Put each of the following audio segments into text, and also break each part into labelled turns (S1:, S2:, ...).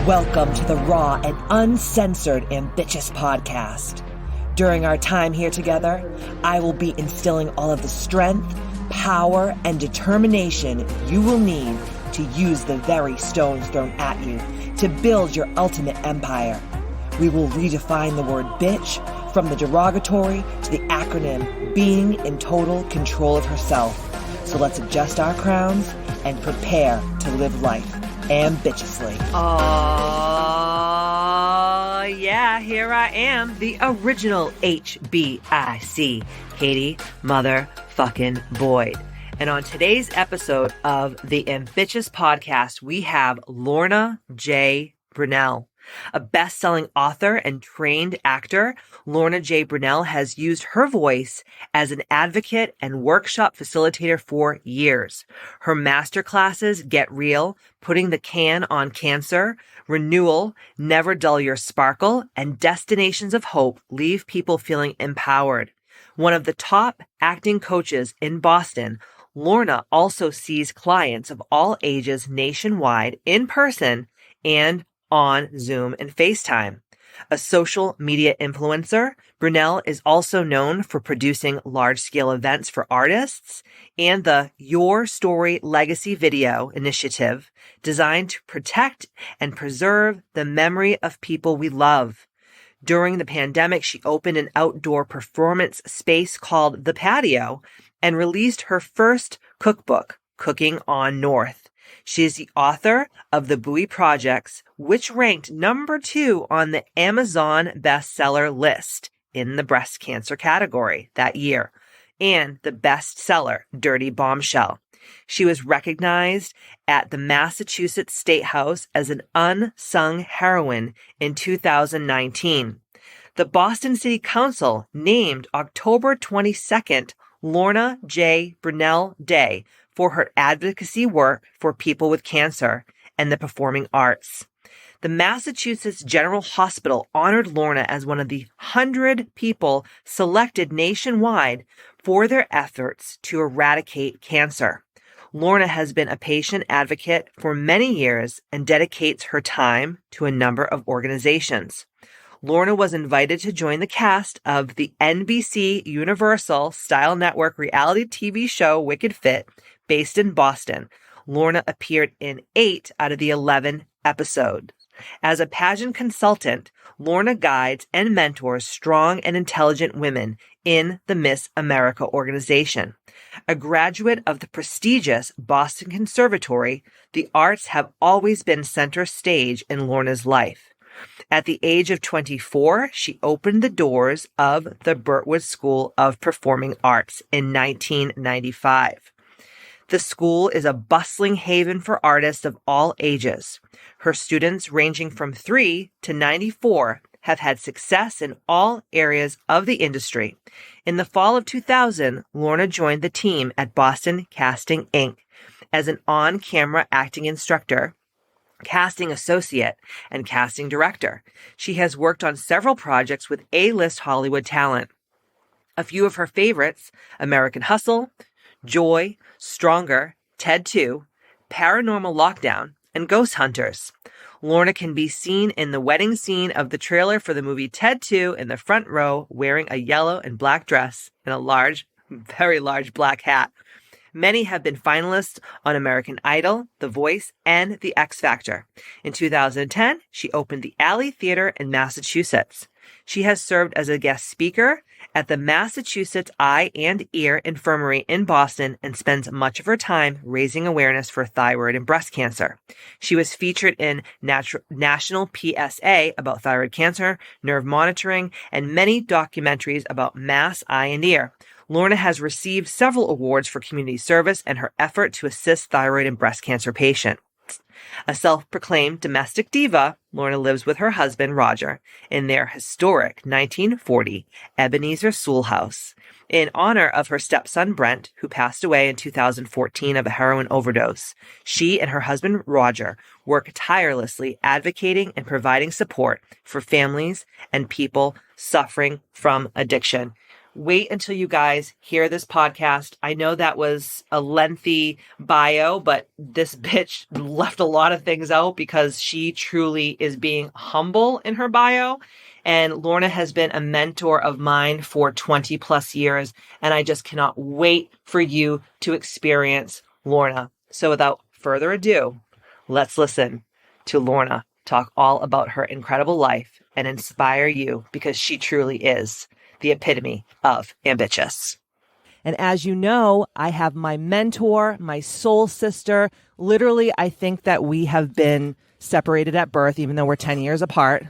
S1: Welcome to the raw and uncensored Ambitchious podcast. During our time here together, I will be instilling all of the strength, power, and determination you will need to use the very stones thrown at you to build your ultimate empire. We will redefine the word bitch from the derogatory to the acronym being in total control of herself. So let's adjust our crowns and prepare to live life ambitiously. Yeah, here I am, the original HBIC, Katie motherfucking Boyd. And on today's episode of the Ambitchious podcast, we have Lorna J. Brunelle. A best-selling author and trained actor, Lorna J. Brunelle has used her voice as an advocate and workshop facilitator for years. Her masterclasses, Get Real, Putting the Can on Cancer, Renewal, Never Dull Your Sparkle, and Destinations of Hope leave people feeling empowered. One of the top acting coaches in Boston, Lorna also sees clients of all ages nationwide in person and on Zoom and FaceTime. A social media influencer, Brunelle is also known for producing large-scale events for artists and the Your Story Legacy video initiative designed to protect and preserve the memory of people we love. During the pandemic, she opened an outdoor performance space called The Patio and released her first cookbook, Cooking on North. She is the author of The Buoy Projects, which ranked number 2 on the Amazon bestseller list in the breast cancer category that year, and the bestseller Dirty Bombshell. She was recognized at the Massachusetts State House as an unsung heroine in 2019. The Boston City Council named October 22nd Lorna J. Brunelle Day for her advocacy work for people with cancer and the performing arts. The Massachusetts General Hospital honored Lorna as one of the 100 people selected nationwide for their efforts to eradicate cancer. Lorna has been a patient advocate for many years and dedicates her time to a number of organizations. Lorna was invited to join the cast of the NBC Universal Style Network reality TV show Wicked Fit, based in Boston. Lorna appeared in 8 out of the 11 episodes. As a pageant consultant, Lorna guides and mentors strong and intelligent women in the Miss America organization. A graduate of the prestigious Boston Conservatory, the arts have always been center stage in Lorna's life. At the age of 24, she opened the doors of the Birtwood School of Performing Arts in 1995. The school is a bustling haven for artists of all ages. Her students, ranging from 3 to 94, have had success in all areas of the industry. In the fall of 2000, Lorna joined the team at Boston Casting, Inc. as an on-camera acting instructor, casting associate, and casting director. She has worked on several projects with A-list Hollywood talent. A few of her favorites: American Hustle, Joy, Stronger, Ted 2, Paranormal Lockdown, and Ghost Hunters. Lorna can be seen in the wedding scene of the trailer for the movie Ted 2 in the front row, wearing a yellow and black dress and a large, very large black hat. Many have been finalists on American Idol, The Voice, and The X Factor. In 2010, she opened the Alley Theater in Massachusetts. She has served as a guest speaker at the Massachusetts Eye and Ear Infirmary in Boston and spends much of her time raising awareness for thyroid and breast cancer. She was featured in national PSA about thyroid cancer, nerve monitoring, and many documentaries about Mass Eye and Ear. Lorna has received several awards for community service and her effort to assist thyroid and breast cancer patients. A self-proclaimed domestic diva, Lorna lives with her husband, Roger, in their historic 1940 Ebenezer Sewell house. In honor of her stepson, Brent, who passed away in 2014 of a heroin overdose, she and her husband, Roger, work tirelessly advocating and providing support for families and people suffering from addiction. wait until you guys hear this podcast. I know that was a lengthy bio, but this bitch left a lot of things out because she truly is being humble in her bio. And Lorna has been a mentor of mine for 20 plus years. And I just cannot wait for you to experience Lorna. So without further ado, let's listen to Lorna talk all about her incredible life and inspire you because she truly is the epitome of ambitious. And as you know, I have my mentor, my soul sister. Literally, I think that we have been separated at birth, even though we're 10 years apart.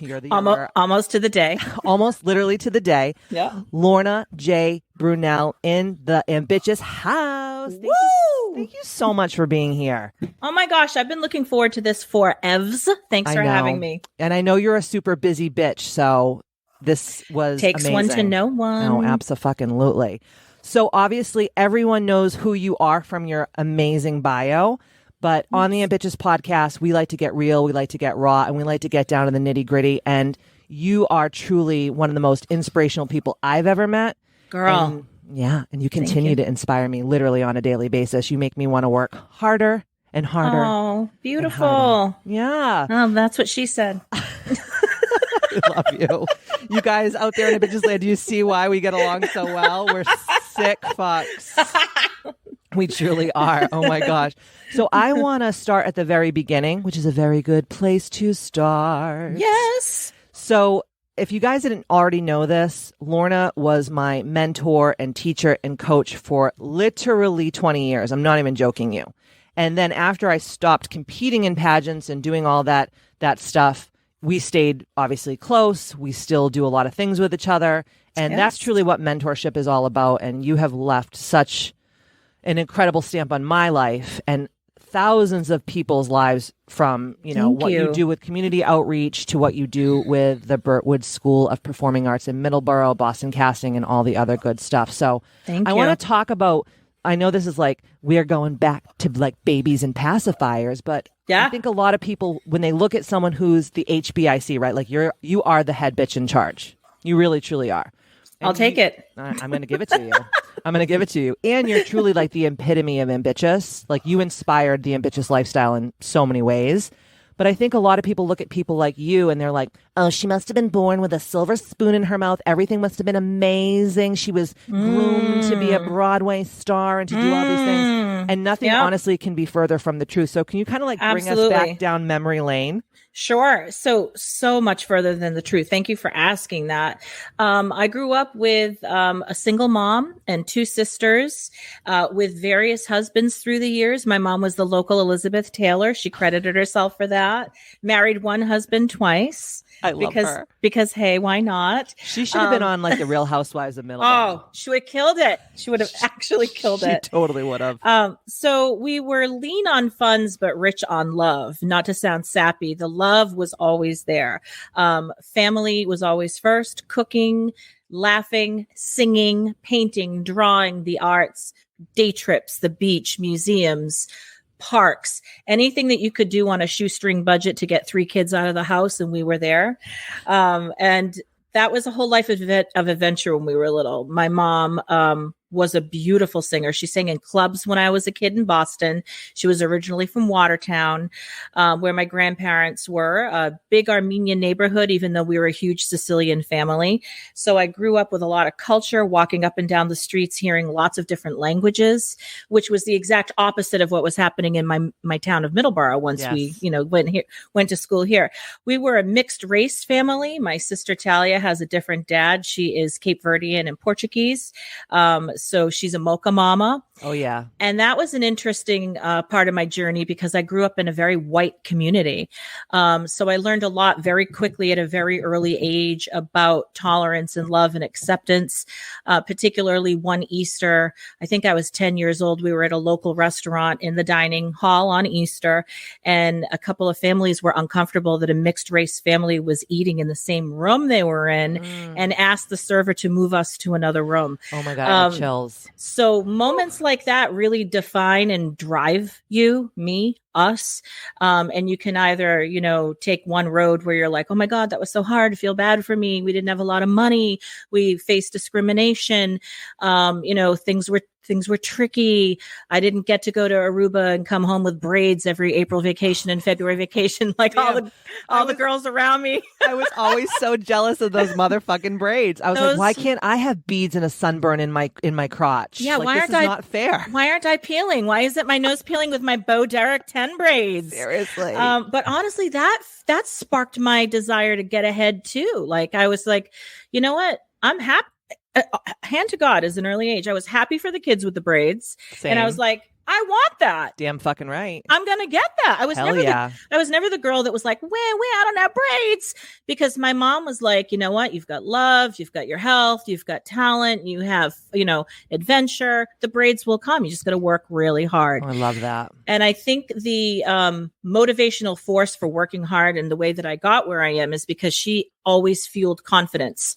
S1: You're the
S2: almost to the day.
S1: Almost literally to the day.
S2: Yeah.
S1: Lorna J. Brunelle in the Ambitchious house. Thank you so much for being here.
S2: Oh my gosh, I've been looking forward to this for evs. Thanks for having me.
S1: And I know you're a super busy bitch, so this was
S2: Takes
S1: amazing.
S2: one to know one.
S1: Oh, abso-fucking-lutely. So obviously everyone knows who you are from your amazing bio. But on the Ambitchious podcast, we like to get real, we like to get raw, and we like to get down to the nitty gritty. And you are truly one of the most inspirational people I've ever met.
S2: Girl.
S1: And you continue to inspire me literally on a daily basis. You make me want to work harder and harder.
S2: Oh, beautiful.
S1: Harder. Yeah.
S2: Oh, that's what she said.
S1: I love you. You guys out there in Ambitchious land, do you see why we get along so well? We're sick fucks. We truly are. Oh my gosh. So I want to start at the very beginning, which is a very good place to start.
S2: Yes.
S1: So if you guys didn't already know this, Lorna was my mentor and teacher and coach for literally 20 years. I'm not even joking you. And then after I stopped competing in pageants and doing all that stuff, we stayed obviously close. We still do a lot of things with each other. And that's truly what mentorship is all about. And you have left such an incredible stamp on my life and thousands of people's lives from, what you do with community outreach to what you do with the Burtwood School of Performing Arts in Middleborough, Boston Casting, and all the other good stuff. So I want to talk about, I know this is like, we are going back to like babies and pacifiers, but I think a lot of people, when they look at someone who's the HBIC, right? Like you are the head bitch in charge. You really, truly are.
S2: I'll take it.
S1: I'm going to give it to you. I'm going to give it to you. And you're truly like the epitome of ambitious. Like you inspired the ambitious lifestyle in so many ways. But I think a lot of people look at people like you and they're like, oh, she must have been born with a silver spoon in her mouth. Everything must have been amazing. She was groomed to be a Broadway star and to do all these things. And nothing honestly can be further from the truth. So can you kind of like bring us back down memory lane?
S2: Sure. So much further than the truth. Thank you for asking that. I grew up with a single mom and two sisters with various husbands through the years. My mom was the local Elizabeth Taylor. She credited herself for that. Married one husband twice.
S1: I love her.
S2: Because, hey, why not?
S1: She should have been on like the Real Housewives of Middleborough.
S2: Oh, she would have killed it. She would have actually killed it.
S1: She totally would have.
S2: So we were lean on funds, but rich on love. Not to sound sappy. The love was always there. Family was always first. Cooking, laughing, singing, painting, drawing, the arts, day trips, the beach, museums, parks, anything that you could do on a shoestring budget to get 3 kids out of the house, and we were there. And that was a whole life of adventure when we were little. My mom was a beautiful singer. She sang in clubs when I was a kid in Boston. She was originally from Watertown, where my grandparents were, a big Armenian neighborhood, even though we were a huge Sicilian family. So I grew up with a lot of culture, walking up and down the streets, hearing lots of different languages, which was the exact opposite of what was happening in my town of Middleborough once we, went to school here. We were a mixed race family. My sister Talia has a different dad. She is Cape Verdean and Portuguese. So she's a mocha mama.
S1: Oh, yeah.
S2: And that was an interesting part of my journey because I grew up in a very white community. So I learned a lot very quickly at a very early age about tolerance and love and acceptance, particularly one Easter. I think I was 10 years old. We were at a local restaurant in the dining hall on Easter, and a couple of families were uncomfortable that a mixed race family was eating in the same room they were in and asked the server to move us to another room.
S1: Oh, my God. chills.
S2: So moments like that really define and drive you, me, us. And you can either, take one road where you're like, oh my God, that was so hard. Feel bad for me. We didn't have a lot of money. We faced discrimination. Things were tricky. I didn't get to go to Aruba and come home with braids every April vacation and February vacation, like all the girls around me.
S1: I was always so jealous of those motherfucking braids. I was like, why can't I have beads and a sunburn in my crotch?
S2: Yeah,
S1: why aren't I not fair?
S2: Why aren't I peeling? Why isn't my nose peeling with my Bo Derek 10 braids?
S1: Seriously.
S2: But honestly, that sparked my desire to get ahead too. Like I was like, you know what? I'm happy. Hand to God, as an early age, I was happy for the kids with the braids.
S1: Same.
S2: And I was like, I want that.
S1: Damn fucking right.
S2: I'm going to get that. I was never the girl that was like, I don't have braids, because my mom was like, you know what? You've got love, you've got your health, you've got talent, you have, adventure. The braids will come. You just got to work really hard.
S1: Oh, I love that.
S2: And I think the motivational force for working hard and the way that I got where I am is because she always fueled confidence.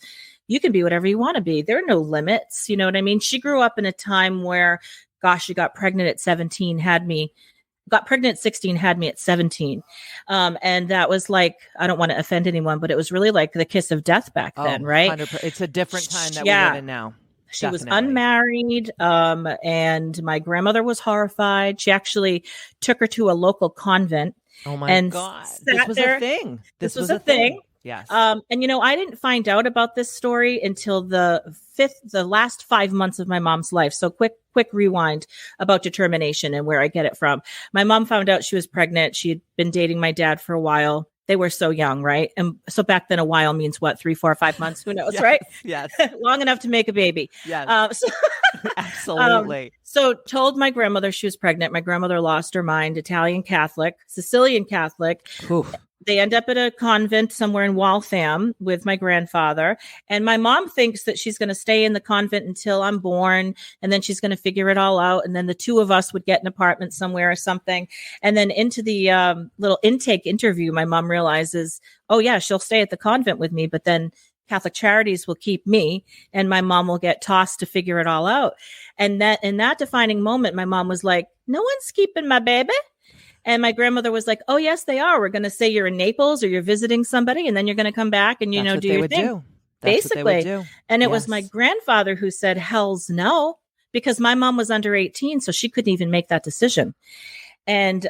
S2: You can be whatever you want to be. There are no limits. You know what I mean? She grew up in a time where, gosh, she got pregnant at 17, got pregnant at 16, had me at 17. And that was like, I don't want to offend anyone, but it was really like the kiss of death back then, right?
S1: 100%. It's a different time that we live in now.
S2: She
S1: Definitely.
S2: was unmarried, and my grandmother was horrified. She actually took her to a local convent.
S1: Oh my God. This was a thing. This was a thing. Yes.
S2: And I didn't find out about this story until the last 5 months of my mom's life. So quick rewind about determination and where I get it from. My mom found out she was pregnant. She had been dating my dad for a while. They were so young, right? And so back then, a while means what? 3, 4, 5 months? Who knows,
S1: yes,
S2: right?
S1: Yes.
S2: Long enough to make a baby.
S1: Yes. Absolutely.
S2: So told my grandmother she was pregnant. My grandmother lost her mind. Italian Catholic, Sicilian Catholic.
S1: Oof.
S2: They end up at a convent somewhere in Waltham with my grandfather. And my mom thinks that she's going to stay in the convent until I'm born. And then she's going to figure it all out. And then the two of us would get an apartment somewhere or something. And then into the little intake interview, my mom realizes, oh yeah, she'll stay at the convent with me. But then Catholic Charities will keep me, and my mom will get tossed to figure it all out. And that in that defining moment, my mom was like, no one's keeping my baby. And my grandmother was like, oh, yes, they are. We're going to say you're in Naples or you're visiting somebody, and then you're going to come back and, do your thing. Basically. And it was my grandfather who said, hell's no, because my mom was under 18, so she couldn't even make that decision. And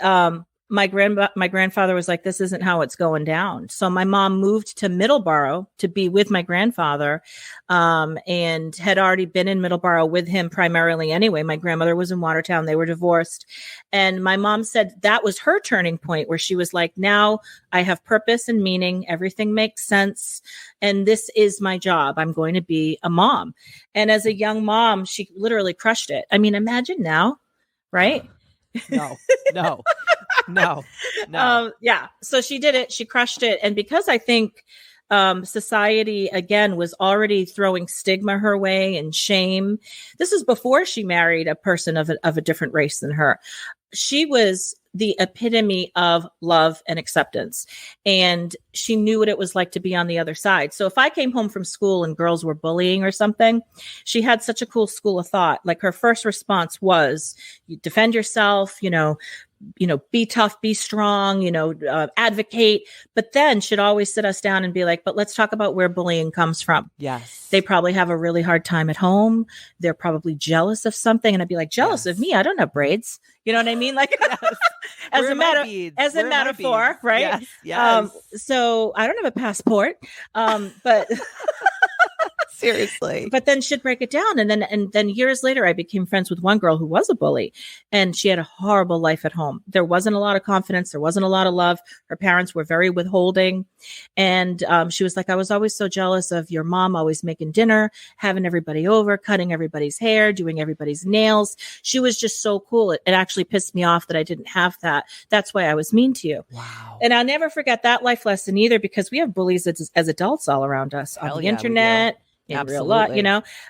S2: my grandfather was like, this isn't how it's going down. So my mom moved to Middleborough to be with my grandfather, and had already been in Middleborough with him primarily anyway. My grandmother was in Watertown. They were divorced. And my mom said that was her turning point, where she was like, now I have purpose and meaning. Everything makes sense. And this is my job. I'm going to be a mom. And as a young mom, she literally crushed it. I mean, imagine now, right?
S1: No.
S2: Yeah. So she did it. She crushed it. And because I think society, again, was already throwing stigma her way and shame. This is before she married a person of a different race than her. She was the epitome of love and acceptance. And she knew what it was like to be on the other side. So if I came home from school and girls were bullying or something, she had such a cool school of thought. Like her first response was, you defend yourself, be tough, be strong, advocate, but then she'd always sit us down and be like, but let's talk about where bullying comes from.
S1: Yes.
S2: They probably have a really hard time at home. They're probably jealous of something. And I'd be like, jealous of me? I don't have braids. You know what I mean? Like as a metaphor, right?
S1: Yes.
S2: So I don't have a passport, but
S1: seriously.
S2: But then she'd break it down. And then years later, I became friends with one girl who was a bully, and she had a horrible life at home. There wasn't a lot of confidence. There wasn't a lot of love. Her parents were very withholding. And she was like, I was always so jealous of your mom always making dinner, having everybody over, cutting everybody's hair, doing everybody's nails. She was just so cool. It actually pissed me off that I didn't have that. That's why I was mean to you.
S1: Wow.
S2: And I'll never forget that life lesson either, because we have bullies as adults all around us on the internet, in real life,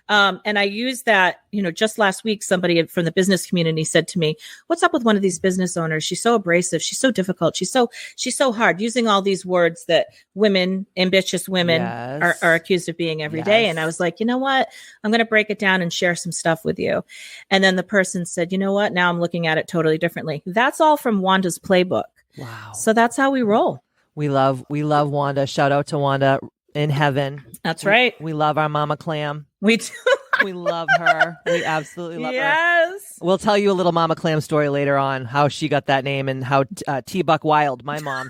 S2: and I use that, just last week, somebody from the business community said to me, what's up with one of these business owners? She's so abrasive. She's so difficult. She's so hard, using all these words that women, ambitious women are accused of being every day. And I was like, you know what? I'm going to break it down and share some stuff with you. And then the person said, you know what? Now I'm looking at it totally differently. That's all from Wanda's playbook.
S1: Wow.
S2: So that's how we roll.
S1: We love Wanda. Shout out to Wanda in heaven.
S2: That's right.
S1: We love our Mama Clam.
S2: We do.
S1: We love her. We absolutely love her.
S2: Yes.
S1: We'll tell you a little Mama Clam story later on, how she got that name, and how T-Buck Wild, my mom,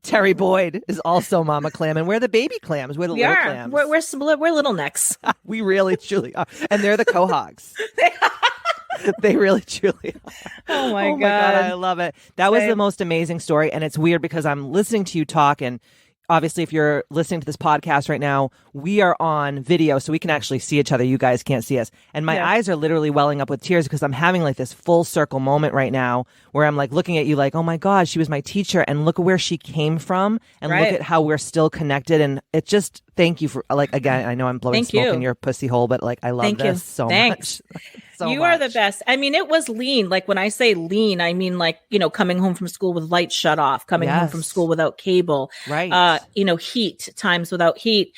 S1: Terry Boyd, is also Mama Clam. And we're the baby clams. We're the little clams.
S2: We're little necks.
S1: We really, truly are. And they're the quahogs. They really, truly are.
S2: Oh my God.
S1: I love it. That was the most amazing story. And it's weird because I'm listening to you talk, and obviously, if you're listening to this podcast right now, we are on video, so we can actually see each other. You guys can't see us. And my eyes are literally welling up with tears because I'm having like this full circle moment right now where I'm like looking at you like, oh my God, she was my teacher, and look at where she came from, and look at how we're still connected. And it just, thank you for, like, again, I know I'm blowing smoke in your pussy hole, but like, I love this so much.
S2: You are the best. I mean, it was lean. Like when I say lean, I mean like, coming home from school with lights shut off, coming home from school without cable,
S1: right?
S2: Heat, times without heat.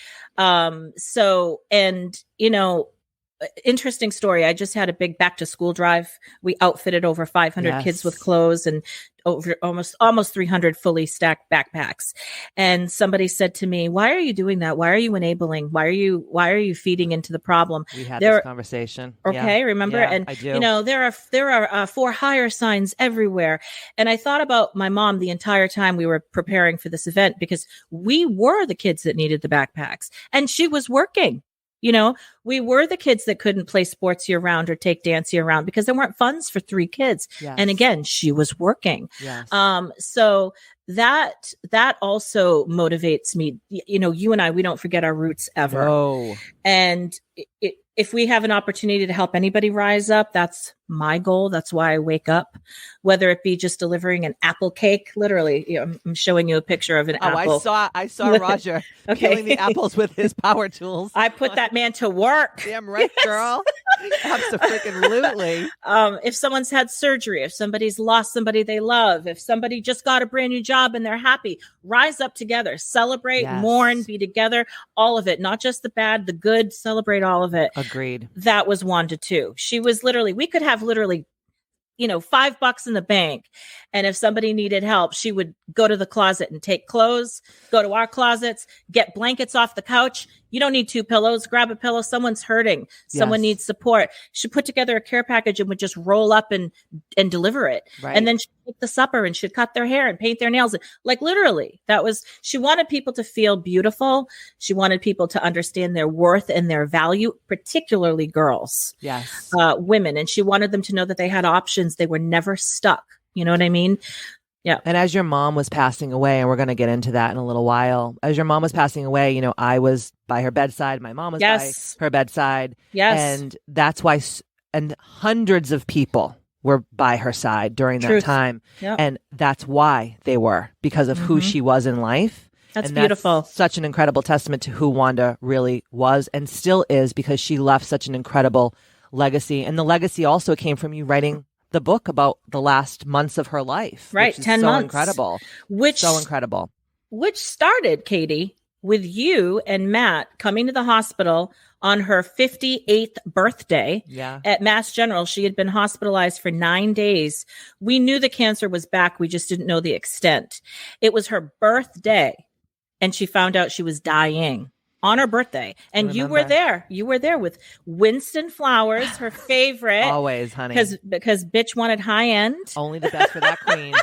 S2: Interesting story. I just had a big back to school drive. We outfitted over 500 kids with clothes and over almost 300 fully stacked backpacks. And somebody said to me, why are you doing that? Why are you enabling? Why are you feeding into the problem?
S1: We had this conversation.
S2: Okay. Remember?
S1: Yeah,
S2: and
S1: I do.
S2: There are for hire signs everywhere. And I thought about my mom the entire time we were preparing for this event, because we were the kids that needed the backpacks, and she was working. We were the kids that couldn't play sports year round or take dance year round because there weren't funds for 3 kids. Yes. And again, she was working. Yes. So that also motivates me. You and I, we don't forget our roots ever.
S1: No.
S2: And if we have an opportunity to help anybody rise up, that's my goal. That's why I wake up, whether it be just delivering an apple cake. Literally, I'm showing you a picture of an apple.
S1: I saw Roger peeling the apples with his power tools.
S2: I put that man to work.
S1: Damn right, girl. Absolutely.
S2: If someone's had surgery, if somebody's lost somebody they love, if somebody just got a brand new job and they're happy, rise up together, celebrate, mourn, be together, all of it, not just the bad, the good, celebrate all of it.
S1: Agreed.
S2: That was Wanda too. She was we could have literally $5 in the bank. And if somebody needed help, she would go to the closet and take clothes, go to our closets, get blankets off the couch. You don't need 2 pillows. Grab a pillow. Someone's hurting. Someone needs support. She put together a care package and would just roll up and deliver it. Right. And then she'd make the supper and she'd cut their hair and paint their nails. Like literally, she wanted people to feel beautiful. She wanted people to understand their worth and their value, particularly girls, women. And she wanted them to know that they had options. They were never stuck. You know what I mean? Yeah.
S1: And as your mom was passing away, and we're going to get into that in a little while, as your mom was passing away, I was by her bedside. My mom was by her bedside.
S2: Yes.
S1: And that's why, and hundreds of people were by her side during that time. Yep. And that's why they were, because of who she was in life.
S2: That's beautiful.
S1: That's such an incredible testament to who Wanda really was and still is, because she left such an incredible legacy. And the legacy also came from you writing the book about the last months of her life.
S2: Right. 10 months.
S1: Incredible. So incredible.
S2: Which started, Katie, with you and Matt coming to the hospital on her 58th birthday at Mass General. She had been hospitalized for 9 days. We knew the cancer was back. We just didn't know the extent. It was her birthday, and she found out she was dying on her birthday. And you were there. You were there with Winston flowers, her favorite.
S1: Always, honey.
S2: Because bitch wanted high end.
S1: Only the best for that queen.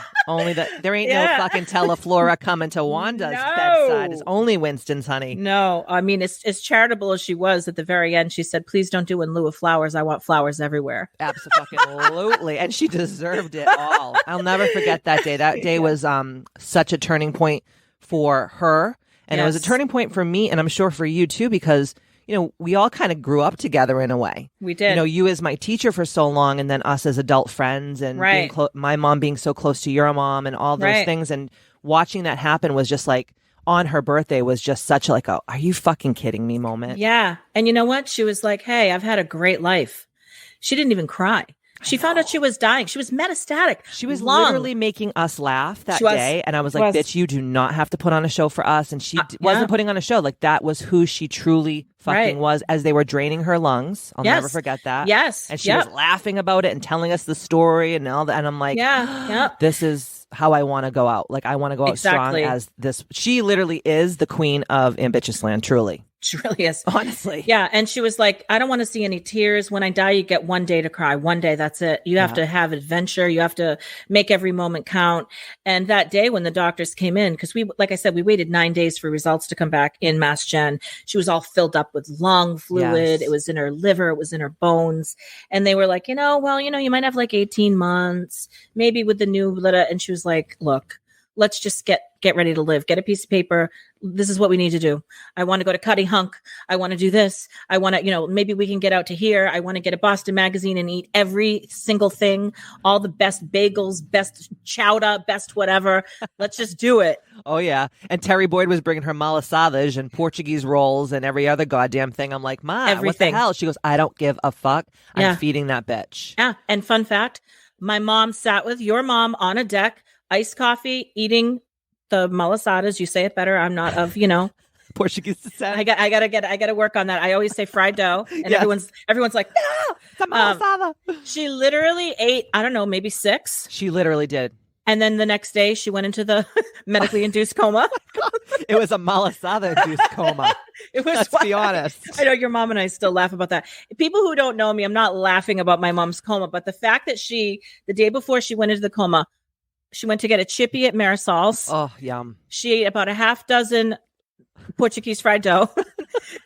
S1: There ain't no fucking Teleflora coming to Wanda's bedside. It's only Winston's, honey.
S2: No, I mean, as charitable as she was, at the very end, she said, please don't do in lieu of flowers. I want flowers everywhere.
S1: Absolutely. And she deserved it all. I'll never forget that day. That day was such a turning point for her. And it was a turning point for me, and I'm sure for you too, because, we all kind of grew up together in a way.
S2: We did.
S1: You as my teacher for so long, and then us as adult friends, and my mom being so close to your mom and all those things. And watching that happen was just like on her birthday was just such like a, are you fucking kidding me moment.
S2: Yeah. And you know what? She was like, hey, I've had a great life. She didn't even cry. She found out she was dying. She was metastatic.
S1: She was literally making us laugh that day. And I was like, bitch, you do not have to put on a show for us. And she wasn't putting on a show. Like, that was who she truly fucking was as they were draining her lungs. I'll never forget that.
S2: Yes.
S1: And she was laughing about it and telling us the story and all that. And I'm like, this is how I want to go out. Like, I want to go out strong as this. She literally is the queen of Ambitchious land, truly.
S2: She really is.
S1: Honestly.
S2: Yeah. And she was like, I don't want to see any tears. When I die, you get one day to cry. One day, that's it. You have to have adventure. You have to make every moment count. And that day when the doctors came in, because like I said, we waited 9 days for results to come back in Mass Gen. She was all filled up with lung fluid. It was in her liver. It was in her bones. And they were like, you might have like 18 months, maybe with the new litter. And she was like, look, let's just get ready to live. Get a piece of paper. This is what we need to do. I want to go to Cutty Hunk. I want to do this. I want to, maybe we can get out to here. I want to get a Boston magazine and eat every single thing, all the best bagels, best chowder, best whatever. Let's just do it.
S1: Oh, yeah. And Terry Boyd was bringing her malasadas and Portuguese rolls and every other goddamn thing. I'm like, Ma, everything. What the hell? She goes, I don't give a fuck. I'm feeding that bitch.
S2: Yeah. And fun fact, my mom sat with your mom on a deck, iced coffee, eating the malasadas. You say it better. I'm not of,
S1: Portuguese descent.
S2: I got to work on that. I always say fried dough, and everyone's like, no,
S1: it's a malasada.
S2: She literally ate, I don't know, maybe 6.
S1: She literally did.
S2: And then the next day she went into the medically induced coma.
S1: It was a malasada induced coma. Let's be honest.
S2: I know your mom and I still laugh about that. People who don't know me, I'm not laughing about my mom's coma, but the fact that the day before she went into the coma, she went to get a chippy at Marisol's.
S1: Oh, yum.
S2: She ate about a half dozen Portuguese fried dough.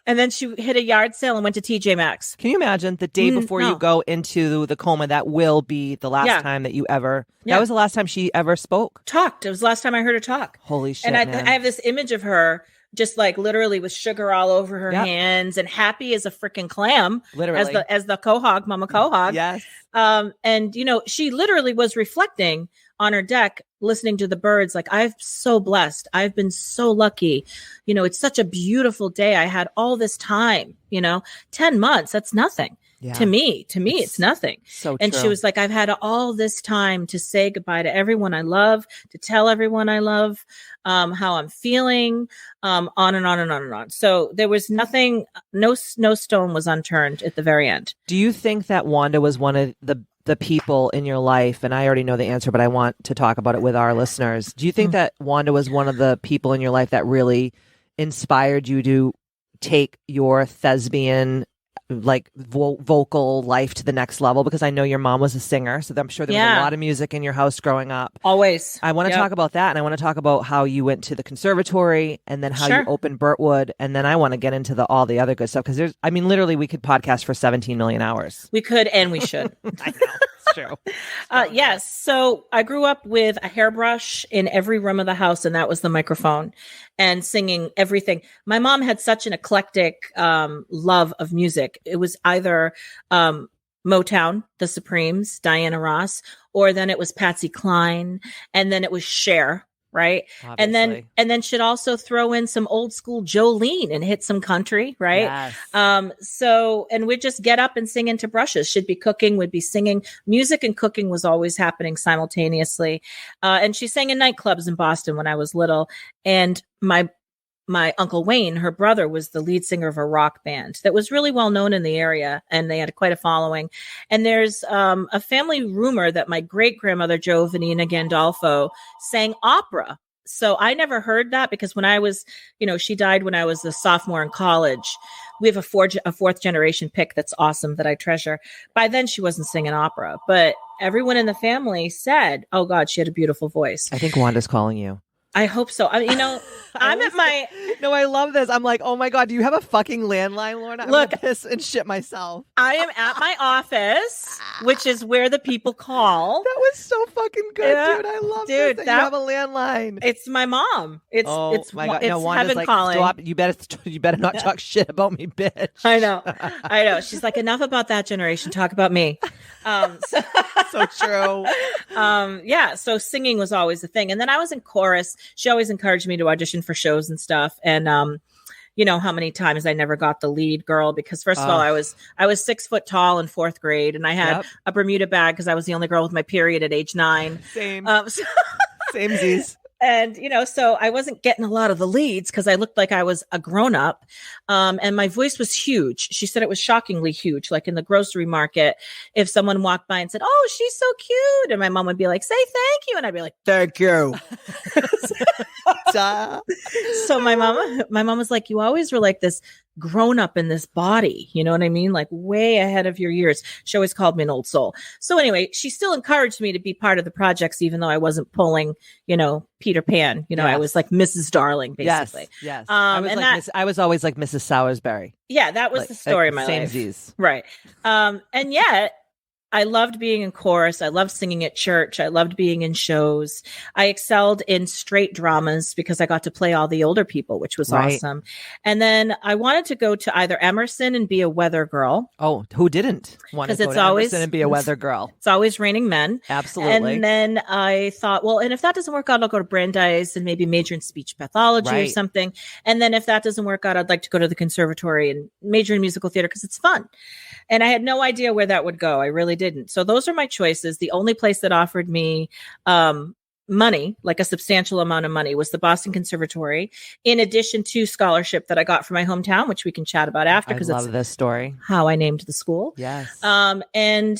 S2: And then she hit a yard sale and went to TJ Maxx.
S1: Can you imagine the day before you go into the coma? That will be the last time that you ever... Yeah. That was the last time she ever spoke?
S2: Talked. It was the last time I heard her talk.
S1: Holy shit,
S2: And I have this image of her just like literally with sugar all over her hands and happy as a freaking clam.
S1: Literally.
S2: As the quahog, Mama Quahog.
S1: Yes.
S2: And, she literally was reflecting on her deck, listening to the birds. Like, I'm so blessed. I've been so lucky. It's such a beautiful day. I had all this time, 10 months. That's nothing. Yeah. To me, it's nothing.
S1: So
S2: and
S1: true.
S2: She was like, I've had all this time to say goodbye to everyone I love, to tell everyone I love, how I'm feeling, on and on and on and on. So there was nothing, no stone was unturned at the very end.
S1: Do you think that Wanda was one of the people in your life, and I already know the answer, but I want to talk about it with our listeners. Do you think that Wanda was one of the people in your life that really inspired you to take your thespian vocal life to the next level? Because I know your mom was a singer, so I'm sure there was a lot of music in your house growing up.
S2: Always.
S1: I want to talk about that, and I want to talk about how you went to the conservatory, and then how you opened Birtwood, and then I want to get into all the other good stuff, because literally we could podcast for 17 million hours.
S2: We could, and we should.
S1: I know. It's true.
S2: Yes. So I grew up with a hairbrush in every room of the house, and that was the microphone, and singing everything. My mom had such an eclectic love of music. It was either Motown, the Supremes, Diana Ross, or then it was Patsy Cline, and then it was Cher, right?
S1: Obviously.
S2: And then she'd also throw in some old school Jolene and hit some country, right?
S1: Yes.
S2: So, and we'd just get up and sing into brushes. She'd be cooking, we'd be singing. Music and cooking was always happening simultaneously. And she sang in nightclubs in Boston when I was little. And my Uncle Wayne, her brother, was the lead singer of a rock band that was really well known in the area, and they had quite a following. And there's a family rumor that my great-grandmother, Jovanina Gandolfo, sang opera. So I never heard that, because when I was, she died when I was a sophomore in college. We have a fourth generation pick that's awesome that I treasure. By then she wasn't singing opera, but everyone in the family said, oh God, she had a beautiful voice.
S1: I think Wanda's calling you.
S2: I hope so. I'm at my...
S1: No, I love this. I'm like, oh my God, do you have a fucking landline, Lorna? I'm
S2: Look,
S1: gonna piss and shit myself.
S2: I am at my office, which is where the people call.
S1: That was so fucking good, dude. I love this, that you have a landline.
S2: It's my mom. It's
S1: my God.
S2: It's heaven like, calling.
S1: Stop. You better not talk shit about me, bitch.
S2: I know. She's like, enough about that generation. Talk about me.
S1: So true.
S2: So singing was always the thing. And then I was in chorus. she always encouraged me to audition for shows and stuff. And, you know how many times I never got the lead girl because first of all, I was 6 foot tall in 4th grade and I had a Bermuda bag because I was the only girl with my period at age 9.
S1: Same.
S2: Samesies. And, you know, so I wasn't getting a lot of the leads because I looked like I was a grown up. And my voice was huge. She said it was shockingly huge. Like in the grocery market, if someone walked by and said, "Oh, she's so cute." And my mom would be like, "Say thank you." And I'd be like, "Thank you." So my mom was like, "You always were like this grown up in this body." You know what I mean? Like way ahead of your years. She always called me an old soul. So anyway, she still encouraged me to be part of the projects, even though I wasn't pulling, you know, Peter Pan. You know, I was like Mrs. Darling, basically.
S1: Yes. I was always like Mrs. Salisbury.
S2: Yeah, that was the story of my life.
S1: Samesies.
S2: Right. And yet I loved being in chorus. I loved singing at church. I loved being in shows. I excelled in straight dramas because I got to play all the older people, which was awesome. And then I wanted to go to either Emerson and be a weather girl.
S1: Oh, who didn't want to go to Emerson and be a weather girl?
S2: It's always raining men.
S1: Absolutely.
S2: And then I thought, well, and if that doesn't work out, I'll go to Brandeis and maybe major in speech pathology or something. And then if that doesn't work out, I'd like to go to the conservatory and major in musical theater because it's fun. And I had no idea where that would go. I really didn't. So those are my choices. The only place that offered me money, like a substantial amount of money, was the Boston Conservatory, in addition to scholarship that I got from my hometown, which we can chat about after because it's
S1: this story.
S2: How I named the school.
S1: Yes.
S2: And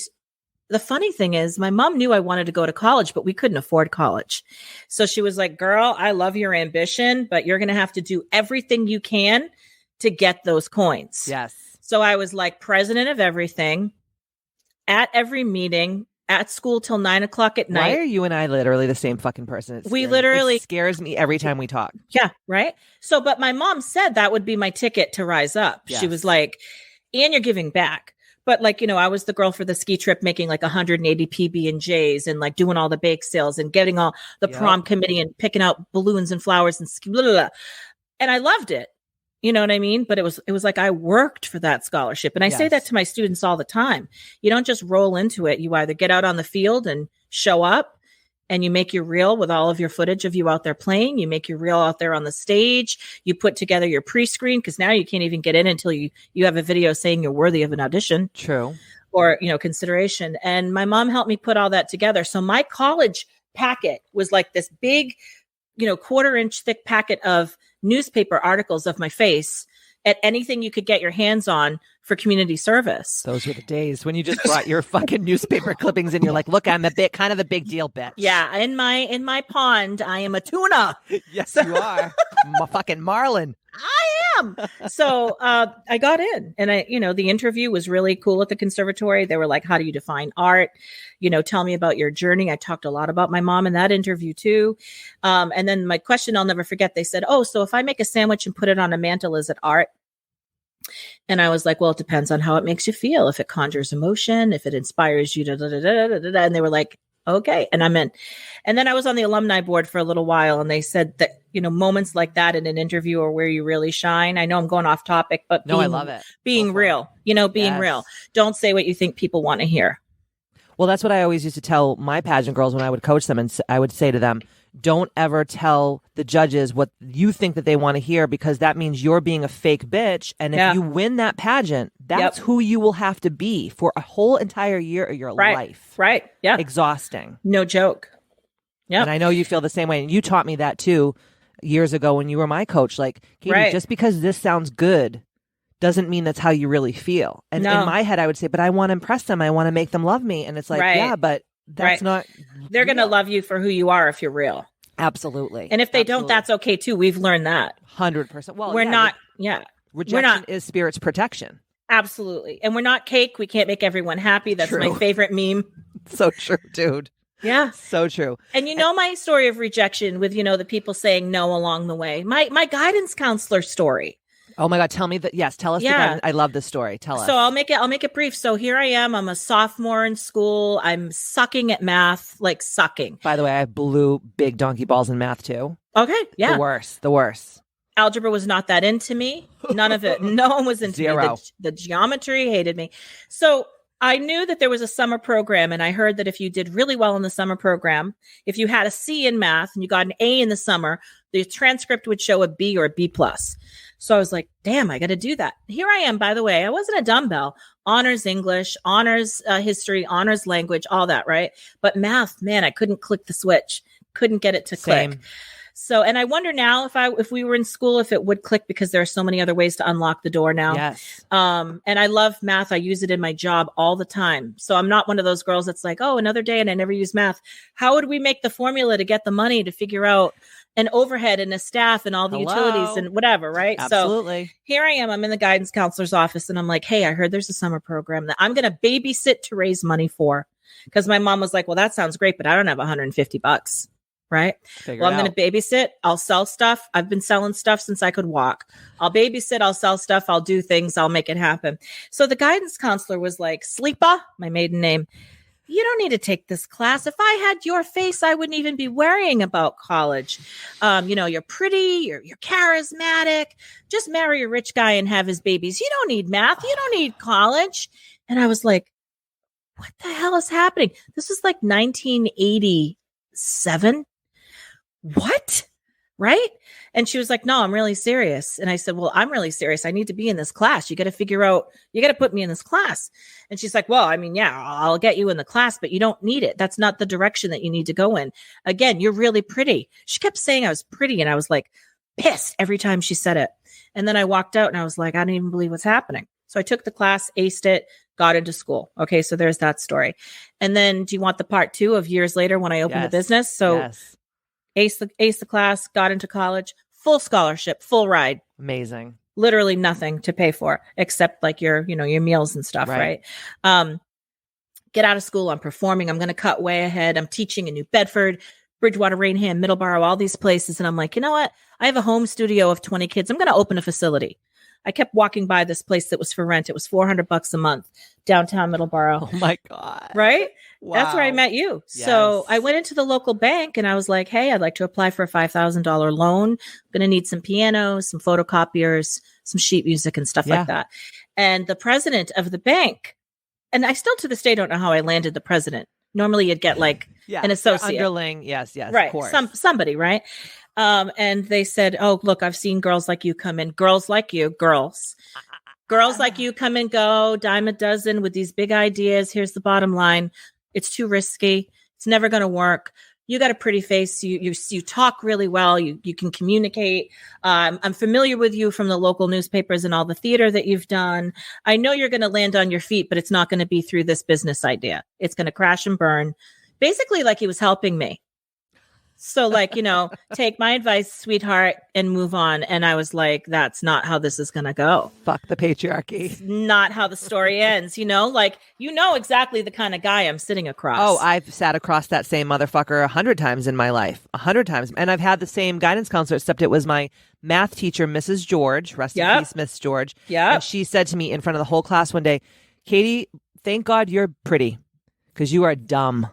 S2: the funny thing is my mom knew I wanted to go to college, but we couldn't afford college. So she was like, "Girl, I love your ambition, but you're going to have to do everything you can to get those coins."
S1: Yes.
S2: So I was like president of everything, at every meeting, at school till 9 o'clock at night.
S1: Why are you and I literally the same fucking person? It scares me every time we talk.
S2: Yeah, right. So, but my mom said that would be my ticket to rise up. Yes. She was like, "And you're giving back." But like, you know, I was the girl for the ski trip making like 180 PB&Js and like doing all the bake sales and getting all the prom committee and picking out balloons and flowers and blah, blah, blah. And I loved it. You know what I mean? But it was like I worked for that scholarship. And I say that to my students all the time. You don't just roll into it. You either get out on the field and show up and you make your reel with all of your footage of you out there playing. You make your reel out there on the stage. You put together your pre-screen because now you can't even get in until you have a video saying you're worthy of an audition.
S1: True.
S2: Or, you know, consideration. And my mom helped me put all that together. So my college packet was like this big, you know, 1/4-inch thick packet of newspaper articles of my face at anything you could get your hands on for community service.
S1: Those were the days when you just brought your fucking newspaper clippings and you're like, "Look, I'm kind of the big deal bitch."
S2: Yeah, in my pond, I am a tuna.
S1: Yes, you are. Fucking marlin.
S2: I am. So I got in, and the interview was really cool at the conservatory. They were like, "How do you define art? You know, tell me about your journey." I talked a lot about my mom in that interview too. And then my question I'll never forget, they said, "Oh, so if I make a sandwich and put it on a mantle, is it art?" And I was like, "Well, it depends on how it makes you feel. If it conjures emotion, if it inspires you, da, da, da, da, da, da, da." And they were like, "Okay." And I'm in. And then I was on the alumni board for a little while. And they said that, you know, moments like that in an interview are where you really shine. I know I'm going off topic, but
S1: I love it.
S2: Being real, being real. Don't say what you think people want to hear.
S1: Well, that's what I always used to tell my pageant girls when I would coach them. And I would say to them, don't ever tell the judges what you think that they want to hear, because that means you're being a fake bitch. And if you win that pageant, that's who you will have to be for a whole entire year of your life.
S2: Right. Yeah.
S1: Exhausting.
S2: No joke. Yeah.
S1: And I know you feel the same way. And you taught me that too years ago when you were my coach. Like, Katie, just because this sounds good doesn't mean that's how you really feel. And in my head, I would say, but I want to impress them. I want to make them love me. And it's like, yeah, but that's not.
S2: They're going to love you for who you are if you're real.
S1: Absolutely.
S2: And if they don't, that's okay too. We've learned that.
S1: 100%. Well,
S2: we're not.
S1: Rejection is spirit's protection.
S2: Absolutely. And we're not cake. We can't make everyone happy. That's my favorite meme.
S1: So true, dude.
S2: Yeah.
S1: So true.
S2: And my story of rejection with, the people saying no along the way. My guidance counselor story.
S1: Oh my God. Tell me that. Yes. Tell us. Yeah. I love this story. Tell us.
S2: So I'll make it brief. So here I am. I'm a sophomore in school. I'm sucking at math, like sucking.
S1: By the way, I blew big donkey balls in math too.
S2: Okay. Yeah.
S1: The worst.
S2: Algebra was not that into me. None of it. No one was into
S1: Zero.
S2: me. The geometry hated me. So I knew that there was a summer program, and I heard that if you did really well in the summer program, if you had a C in math and you got an A in the summer, the transcript would show a B or a B plus. So I was like, damn, I got to do that. Here I am, by the way. I wasn't a dumbbell. Honors English, honors history, honors language, all that, right? But math, man, I couldn't click the switch. Couldn't get it to click. So, and I wonder now if we were in school, if it would click, because there are so many other ways to unlock the door now.
S1: Yes.
S2: And I love math. I use it in my job all the time. So I'm not one of those girls that's like, oh, another day and I never use math. How would we make the formula to get the money to figure out an overhead and a staff and all the utilities and whatever, right?
S1: Absolutely.
S2: So here I am. I'm in the guidance counselor's office and I'm like, hey, I heard there's a summer program that I'm going to babysit to raise money for. Because my mom was like, well, that sounds great, but I don't have $150. Right. I'm going to babysit. I'll sell stuff. I've been selling stuff since I could walk. I'll babysit. I'll sell stuff. I'll do things. I'll make it happen. So the guidance counselor was like, Sleepa, my maiden name, you don't need to take this class. If I had your face, I wouldn't even be worrying about college. You're pretty, you're charismatic. Just marry a rich guy and have his babies. You don't need math. You don't need college. And I was like, what the hell is happening? This was like 1987. What? Right? And she was like, no, I'm really serious. And I said, well, I'm really serious. I need to be in this class. You got to put me in this class. And she's like, well, I mean, yeah, I'll get you in the class, but you don't need it. That's not the direction that you need to go in. Again, you're really pretty. She kept saying I was pretty. And I was like pissed every time she said it. And then I walked out and I was like, I don't even believe what's happening. So I took the class, aced it, got into school. Okay. So there's that story. And then do you want the part 2 of years later when I opened the business? So ace the class, got into college, full scholarship, full ride.
S1: Amazing.
S2: Literally nothing to pay for except like your meals and stuff. Right. Get out of school. I'm performing. I'm going to cut way ahead. I'm teaching in New Bedford, Bridgewater, Rainham, Middleborough, all these places. And I'm like, you know what? I have a home studio of 20 kids. I'm going to open a facility. I kept walking by this place that was for rent. It was $400 a month, downtown Middleborough.
S1: Oh my God.
S2: Right?
S1: Wow.
S2: That's where I met you. Yes. So I went into the local bank and I was like, hey, I'd like to apply for a $5,000 loan. I'm going to need some pianos, some photocopiers, some sheet music and stuff like that. And the president of the bank, and I still to this day don't know how I landed the president. Normally you'd get like an associate.
S1: Underling. Yes.
S2: Right.
S1: Of course.
S2: Somebody, right? And they said, oh, look, I've seen girls like you come in. Girls like you, girls like you come and go, dime a dozen with these big ideas. Here's the bottom line. It's too risky. It's never going to work. You got a pretty face. You talk really well. You can communicate. I'm familiar with you from the local newspapers and all the theater that you've done. I know you're going to land on your feet, but it's not going to be through this business idea. It's going to crash and burn. Basically, like he was helping me. So like, take my advice, sweetheart, and move on. And I was like, that's not how this is going to go.
S1: Fuck the patriarchy.
S2: It's not how the story ends, exactly the kind of guy I'm sitting across.
S1: Oh, I've sat across that same motherfucker 100 times in my life, 100 times. And I've had the same guidance counselor, except it was my math teacher, Mrs. George, rest in peace, Miss George. Yeah. And she said to me in front of the whole class one day, Katie, thank God you're pretty because you are dumb.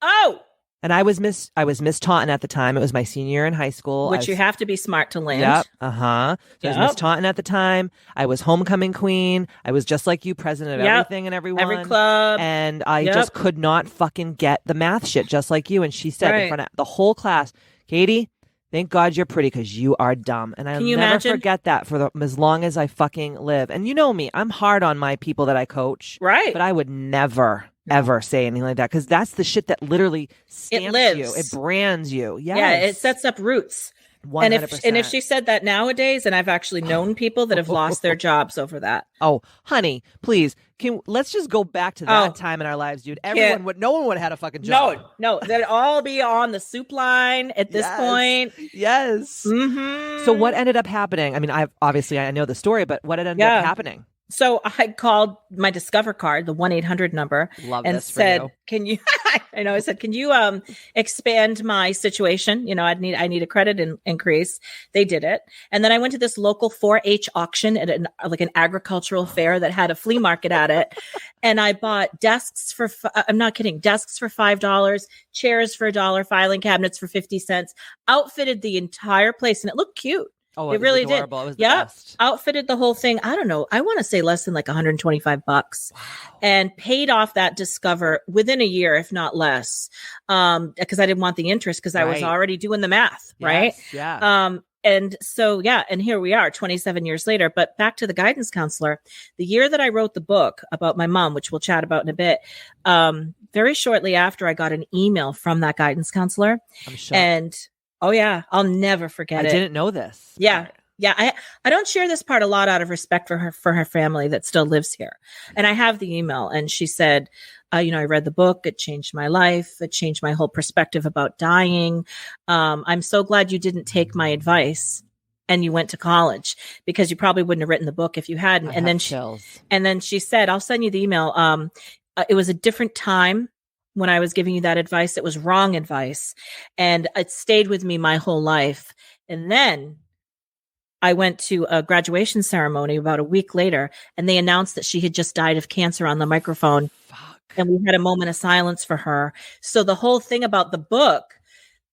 S2: Oh,
S1: and I was Miss Taunton at the time. It was my senior year in high school.
S2: Which you have to be smart to land.
S1: Yep. So I was Miss Taunton at the time. I was homecoming queen. I was just like you, president of everything and everyone.
S2: Every club.
S1: And I just could not fucking get the math shit just like you. And she said in front of the whole class, Katie, thank God you're pretty because you are dumb. And I'll never forget that for as long as I fucking live. And you know me, I'm hard on my people that I coach.
S2: Right.
S1: But I would never ever say anything like that because that's the shit that literally stamps you. It brands you. Yes.
S2: Yeah, it sets up roots.
S1: 100%.
S2: And if she said that nowadays, and I've actually known people that have lost their jobs over that.
S1: Oh, honey, please. Let's just go back to that time in our lives, dude. No one would have had a fucking job.
S2: No, they'd all be on the soup line at this point.
S1: Yes.
S2: Mm-hmm.
S1: So what ended up happening? I mean, I know the story, but what ended up happening?
S2: So I called my Discover card, the 1-800 number, and said, "Can you?" I said, "Can you expand my situation? I need a credit increase." They did it, and then I went to this local 4-H auction at an agricultural fair that had a flea market at it, and I bought desks for I'm not kidding, desks for $5, chairs for $1, filing cabinets for 50 cents, outfitted the entire place, and it looked cute.
S1: Oh,
S2: it really did.
S1: adorable. It was the
S2: Yep.
S1: best.
S2: Outfitted the whole thing. I don't know. I want to say less than like $125
S1: Wow.
S2: and paid off that Discover within a year, if not less. Because I didn't want the interest because I was
S1: Right.
S2: already doing the math. Right.
S1: Yes, yeah.
S2: And so, yeah, and here we are 27 years later. But back to the guidance counselor, the year that I wrote the book about my mom, which we'll chat about in a bit, very shortly after I got an email from that guidance counselor.
S1: I'm shocked.
S2: And oh, yeah, I'll never forget it.
S1: I didn't know this.
S2: Yeah. Yeah. I don't share this part a lot out of respect for her family that still lives here. And I have the email, and she said, I read the book. It changed my life. It changed my whole perspective about dying. I'm so glad you didn't take my advice and you went to college, because you probably wouldn't have written the book if you hadn't. And then she said, I'll send you the email. It was a different time when I was giving you that advice. It was wrong advice, and it stayed with me my whole life. And then I went to a graduation ceremony about a week later, and they announced that she had just died of cancer on the microphone.
S1: Fuck.
S2: And we had a moment of silence for her. So the whole thing about the book,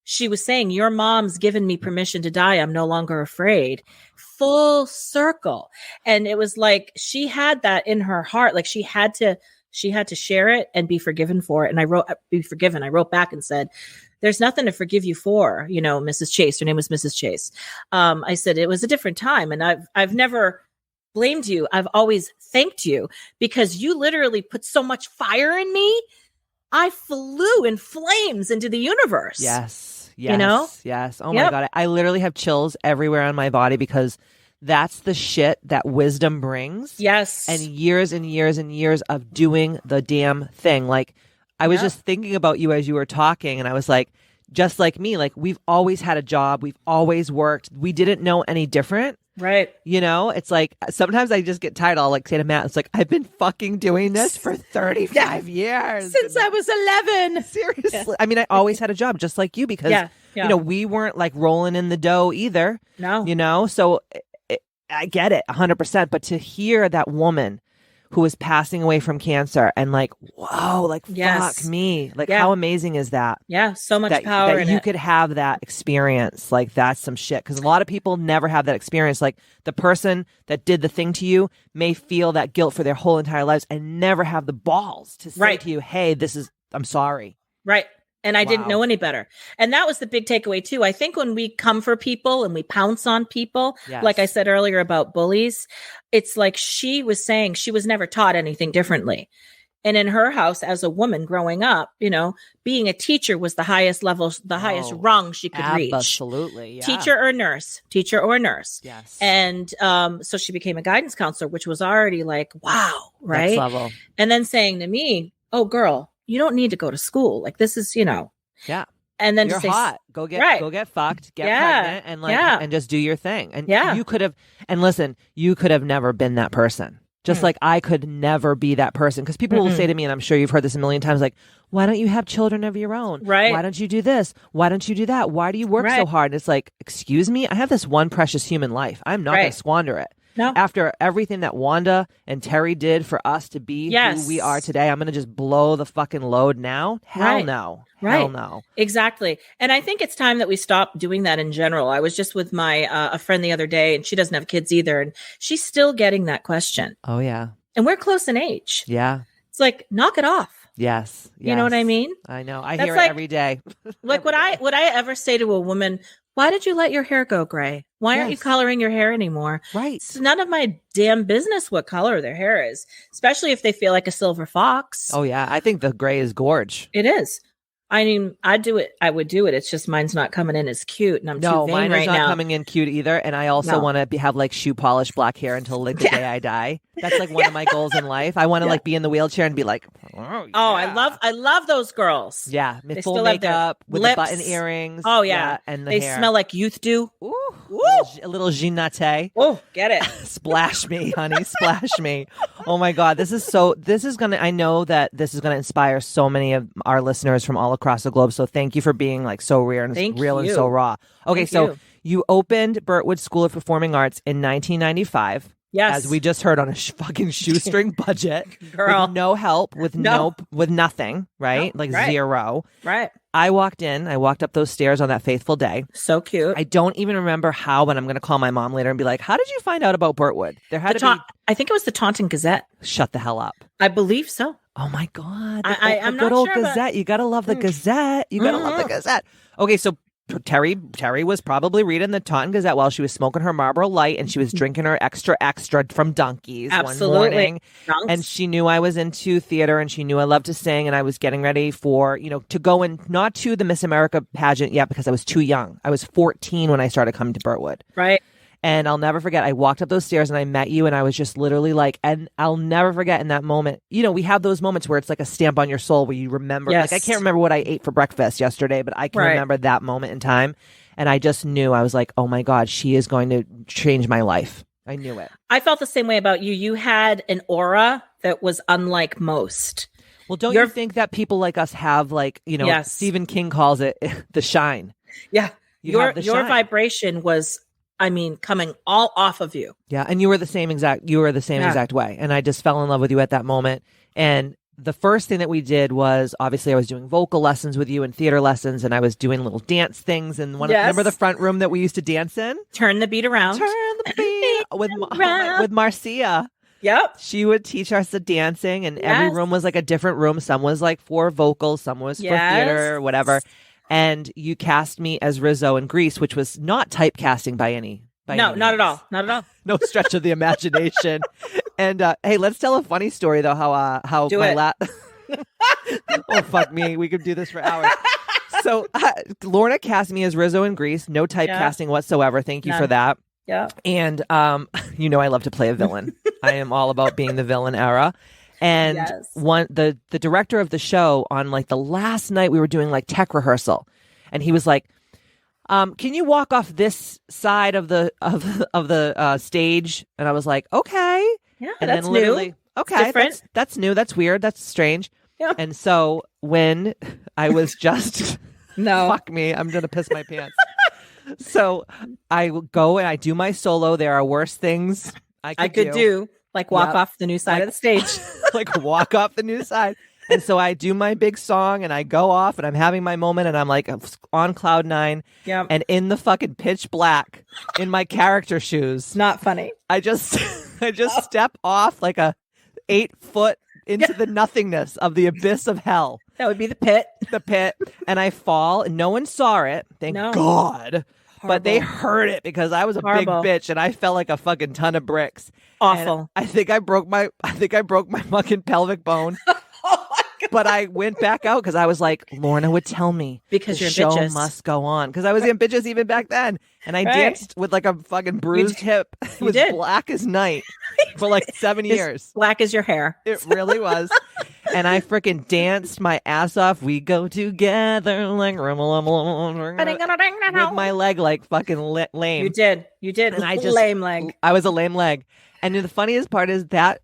S2: she was saying, your mom's given me permission to die. I'm no longer afraid. Full circle. And it was like, she had that in her heart. Like she had to share it and be forgiven for it. And I wrote, be forgiven. I wrote back and said, there's nothing to forgive you for, Mrs. Chase. Her name was Mrs. Chase. I said, it was a different time. And I've never blamed you. I've always thanked you, because you literally put so much fire in me. I flew in flames into the universe.
S1: Yes. Yes. Oh my God. I literally have chills everywhere on my body, because that's the shit that wisdom brings.
S2: Yes.
S1: And years and years and years of doing the damn thing. Like, I was just thinking about you as you were talking, and I was like, just like me, like we've always had a job. We've always worked. We didn't know any different.
S2: Right.
S1: It's like sometimes I just get tired. I'll like say to Matt, it's like, I've been fucking doing this for 35 years.
S2: Since I was 11.
S1: Seriously.
S2: Yeah.
S1: I mean, I always had a job just like you, because, we weren't like rolling in the dough either.
S2: No.
S1: So I get it 100%. But to hear that woman who was passing away from cancer, and like, whoa, like, fuck me. Like, how amazing is that?
S2: Yeah. So much power
S1: that
S2: in
S1: you
S2: it.
S1: could have that experience. Like, that's some shit. Because a lot of people never have that experience. Like, the person that did the thing to you may feel that guilt for their whole entire lives and never have the balls to say to you, hey, I'm sorry.
S2: Right. And I didn't know any better. And that was the big takeaway too. I think when we come for people and we pounce on people, like I said earlier about bullies, it's like she was saying she was never taught anything differently. And in her house as a woman growing up, being a teacher was the highest level, the highest rung she could reach.
S1: Absolutely. Yeah.
S2: Teacher or nurse.
S1: Yes.
S2: And so she became a guidance counselor, which was already like, wow. Right.
S1: Next level.
S2: And then saying to me, oh, girl, you don't need to go to school. Like, this is,
S1: Yeah.
S2: And then
S1: you're
S2: to say,
S1: hot. Go get fucked, get pregnant, and and just do your thing. And you could have, and listen, you could have never been that person. Just like I could never be that person. Because people will say to me, and I'm sure you've heard this a million times, like, why don't you have children of your own?
S2: Right.
S1: Why don't you do this? Why don't you do that? Why do you work so hard? And it's like, excuse me, I have this one precious human life. I'm not going to squander it.
S2: No.
S1: After everything that Wanda and Terry did for us to be who we are today, I'm going to just blow the fucking load now? Hell no.
S2: Right.
S1: Hell no.
S2: Exactly. And I think it's time that we stop doing that in general. I was just with my a friend the other day, and she doesn't have kids either. And she's still getting that question.
S1: Oh, yeah.
S2: And we're close in age.
S1: Yeah.
S2: It's like, knock it off.
S1: Yes.
S2: You know what I mean?
S1: I know. I hear it every day.
S2: Like, would I ever say to a woman, why did you let your hair go gray? Why aren't you coloring your hair anymore?
S1: Right.
S2: It's none of my damn business what color their hair is, especially if they feel like a silver fox.
S1: Oh, yeah. I think the gray is gorge.
S2: It is. I mean, I'd do it. I would do it. It's just mine's not coming in as cute, and I'm too vain
S1: mine
S2: right
S1: is not
S2: now.
S1: coming in cute either. And I also want to have like shoe polish black hair until like the day I die. That's like one of my goals in life. I want to like be in the wheelchair and be like,
S2: I love those girls.
S1: Yeah,
S2: They
S1: full
S2: still have their
S1: makeup with
S2: lips.
S1: the button earrings.
S2: Oh yeah,
S1: and the
S2: they
S1: hair.
S2: smell like youth do.
S1: Ooh,
S2: Woo!
S1: a little Ginate.
S2: Oh, get it.
S1: Splash me, honey, splash me. Oh my God, I know that this is gonna inspire so many of our listeners from all across the globe. So thank you for being like so real and and so raw. Okay, so you opened Birtwood School of Performing Arts in 1995.
S2: Yes.
S1: As we just heard, on a fucking shoestring budget.
S2: Girl.
S1: With no help, with nothing, right?
S2: Nope. Right.
S1: Zero.
S2: Right.
S1: I walked up those stairs on that faithful day.
S2: So cute.
S1: I don't even remember how, but I'm going to call my mom later and be like, how did you find out about Birtwood? There had to be.
S2: I think it was the Taunton Gazette.
S1: Shut the hell up.
S2: I believe so.
S1: Oh my God.
S2: I'm
S1: the good
S2: not
S1: old
S2: sure,
S1: Gazette. You got to love the Gazette. You got to love the Gazette. Okay, so Terry was probably reading the Taunton Gazette while she was smoking her Marlboro Light, and she was drinking her extra from Dunkies one morning.
S2: Dunks.
S1: And she knew I was into theater, and she knew I loved to sing, and I was getting ready for, to go in, not to the Miss America pageant yet because I was too young. I was 14 when I started coming to Birtwood.
S2: Right.
S1: And I'll never forget, I walked up those stairs and I met you, and I was just literally like, and I'll never forget in that moment, we have those moments where it's like a stamp on your soul where you remember,
S2: yes.
S1: like I can't remember what I ate for breakfast yesterday, but I can remember that moment in time. And I just knew, I was like, oh my God, she is going to change my life. I knew it.
S2: I felt the same way about you. You had an aura that was unlike most.
S1: Well, don't you think that people like us have
S2: yes.
S1: Stephen King calls it the shine.
S2: Yeah. Your
S1: shine.
S2: Vibration was, coming all off of you.
S1: Yeah. And you were the same exact way. And I just fell in love with you at that moment. And the first thing that we did was, obviously I was doing vocal lessons with you and theater lessons, and I was doing little dance things. And remember the front room that we used to dance in?
S2: Turn the beat around.
S1: Turn the beat with Marcia.
S2: Yep.
S1: She would teach us the dancing, and every room was like a different room. Some was like for vocals, some was for theater or whatever. And you cast me as Rizzo in Grease, which was not typecasting by any.
S2: Not at all. Not at all.
S1: No stretch of the imagination. And hey, let's tell a funny story though. How
S2: do
S1: my oh fuck me, we could do this for hours. So Lorna cast me as Rizzo in Grease. No typecasting whatsoever. Thank you for that.
S2: Yeah.
S1: And I love to play a villain. I am all about being the villain era. And the director of the show, on like the last night we were doing like tech rehearsal, and he was like, can you walk off this side of the stage? And I was like, okay.
S2: Yeah,
S1: and
S2: that's
S1: then literally,
S2: new.
S1: Okay, that's new. That's weird. That's strange.
S2: Yeah.
S1: And so when I was just fuck me, I'm gonna piss my pants. So I go and I do my solo. There are worse things I could do.
S2: Like walk off the new side of the stage.
S1: Like walk off the new side. And so I do my big song and I go off and I'm having my moment and I'm like on cloud 9.
S2: Yeah.
S1: And in the fucking pitch black in my character shoes.
S2: Not funny.
S1: I just step off like a 8-foot into the nothingness of the abyss of hell.
S2: That would be the pit.
S1: The pit. And I fall and no one saw it. Thank God.
S2: Horrible.
S1: But they heard it because I was a big bitch and I felt like a fucking ton of bricks.
S2: Awful.
S1: And I think I broke my fucking pelvic bone. But I went back out because I was like, Lorna would tell me
S2: because
S1: the
S2: you're
S1: show
S2: Ambitchious.
S1: Must go on because I was ambitious even back then, and I danced with like a fucking bruised hip. It was black as night for like 7 years.
S2: Black as your hair.
S1: It really was. And I freaking danced my ass off. We go together like with my leg like fucking lame.
S2: You did,
S1: and I just
S2: lame leg.
S1: I was a lame leg, and the funniest part is that.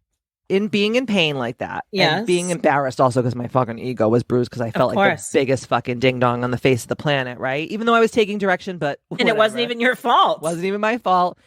S1: In being in pain like that, and being embarrassed also because my fucking ego was bruised because I felt like the biggest fucking ding dong on the face of the planet, right? Even though I was taking direction, but
S2: and it wasn't even your fault.
S1: Wasn't even my fault.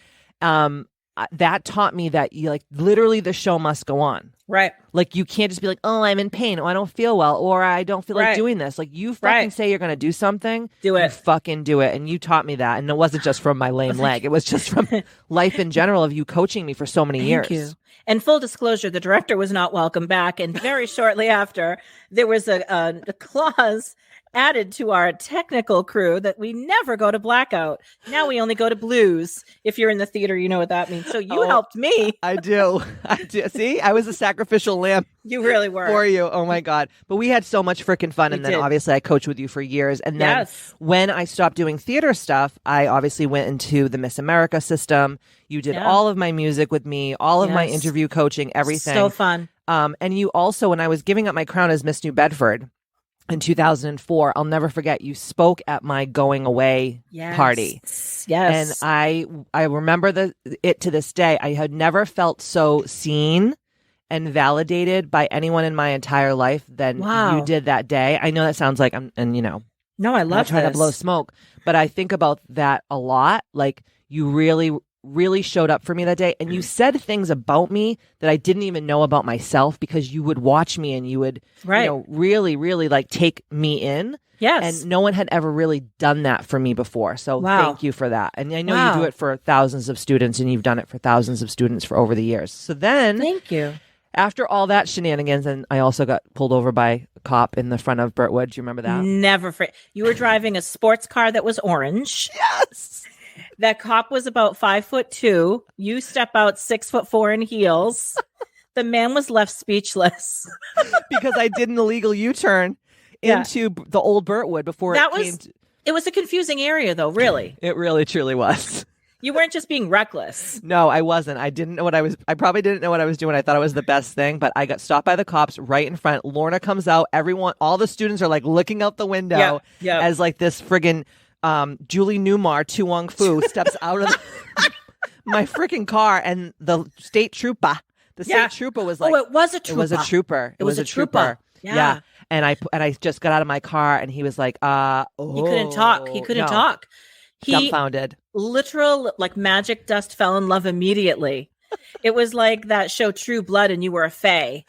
S1: That taught me that you like literally the show must go on,
S2: right?
S1: Like you can't just be like, oh, I'm in pain, oh, I don't feel well, or I don't feel like doing this. Like you fucking say you're gonna do something,
S2: do it,
S1: you fucking do it, and you taught me that, and it wasn't just from my lame leg; it was just from life in general of you coaching me for so many years.
S2: Thank you. And full disclosure, the director was not welcome back. And very shortly after, there was a clause added to our technical crew that we never go to blackout. Now we only go to blues. If you're in the theater, you know what that means. So you helped me.
S1: I do. See, I was a sacrificial lamb.
S2: You really were.
S1: For you. Oh my God. But we had so much freaking fun. And then obviously I coached with you for years. And then when I stopped doing theater stuff, I obviously went into the Miss America system. You did all of my music with me, all of my interview coaching, everything.
S2: So fun.
S1: And you also, when I was giving up my crown as Miss New Bedford in 2004, I'll never forget, you spoke at my going away party.
S2: Yes.
S1: And I remember it to this day. I had never felt so seen and validated by anyone in my entire life than you did that day. I know that sounds like no,
S2: I love
S1: not trying to blow smoke, but I think about that a lot. Like you really really showed up for me that day. And you said things about me that I didn't even know about myself because you would watch me and you would, really, really like take me in.
S2: Yes.
S1: And no one had ever really done that for me before. So thank you for that. And I know you do it for thousands of students, and you've done it for thousands of students for over the years. So then
S2: thank you.
S1: After all that shenanigans, and I also got pulled over by a cop in the front of Birtwood. Do you remember that?
S2: Never. You were driving a sports car that was orange.
S1: Yes.
S2: That cop was about 5'2". You step out 6'4" in heels. The man was left speechless
S1: because I did an illegal U-turn into the old Birtwood before
S2: it was a confusing area, though. Really,
S1: it really truly was.
S2: You weren't just being reckless.
S1: No, I wasn't. I didn't know what I was. I probably didn't know what I was doing. I thought it was the best thing, but I got stopped by the cops right in front. Lorna comes out. Everyone, all the students are like looking out the window as like this friggin' Julie Newmar, Tuong Fu steps out of my freaking car, and the state trooper was like,
S2: "Oh, it was a trooper.
S1: It was a trooper. It was a trooper. Yeah. And I just got out of my car, and he was like,
S2: He couldn't talk. He couldn't talk. He
S1: dumbfounded. Literal
S2: like magic dust fell in love immediately. It was like that show True Blood, and you were a fae.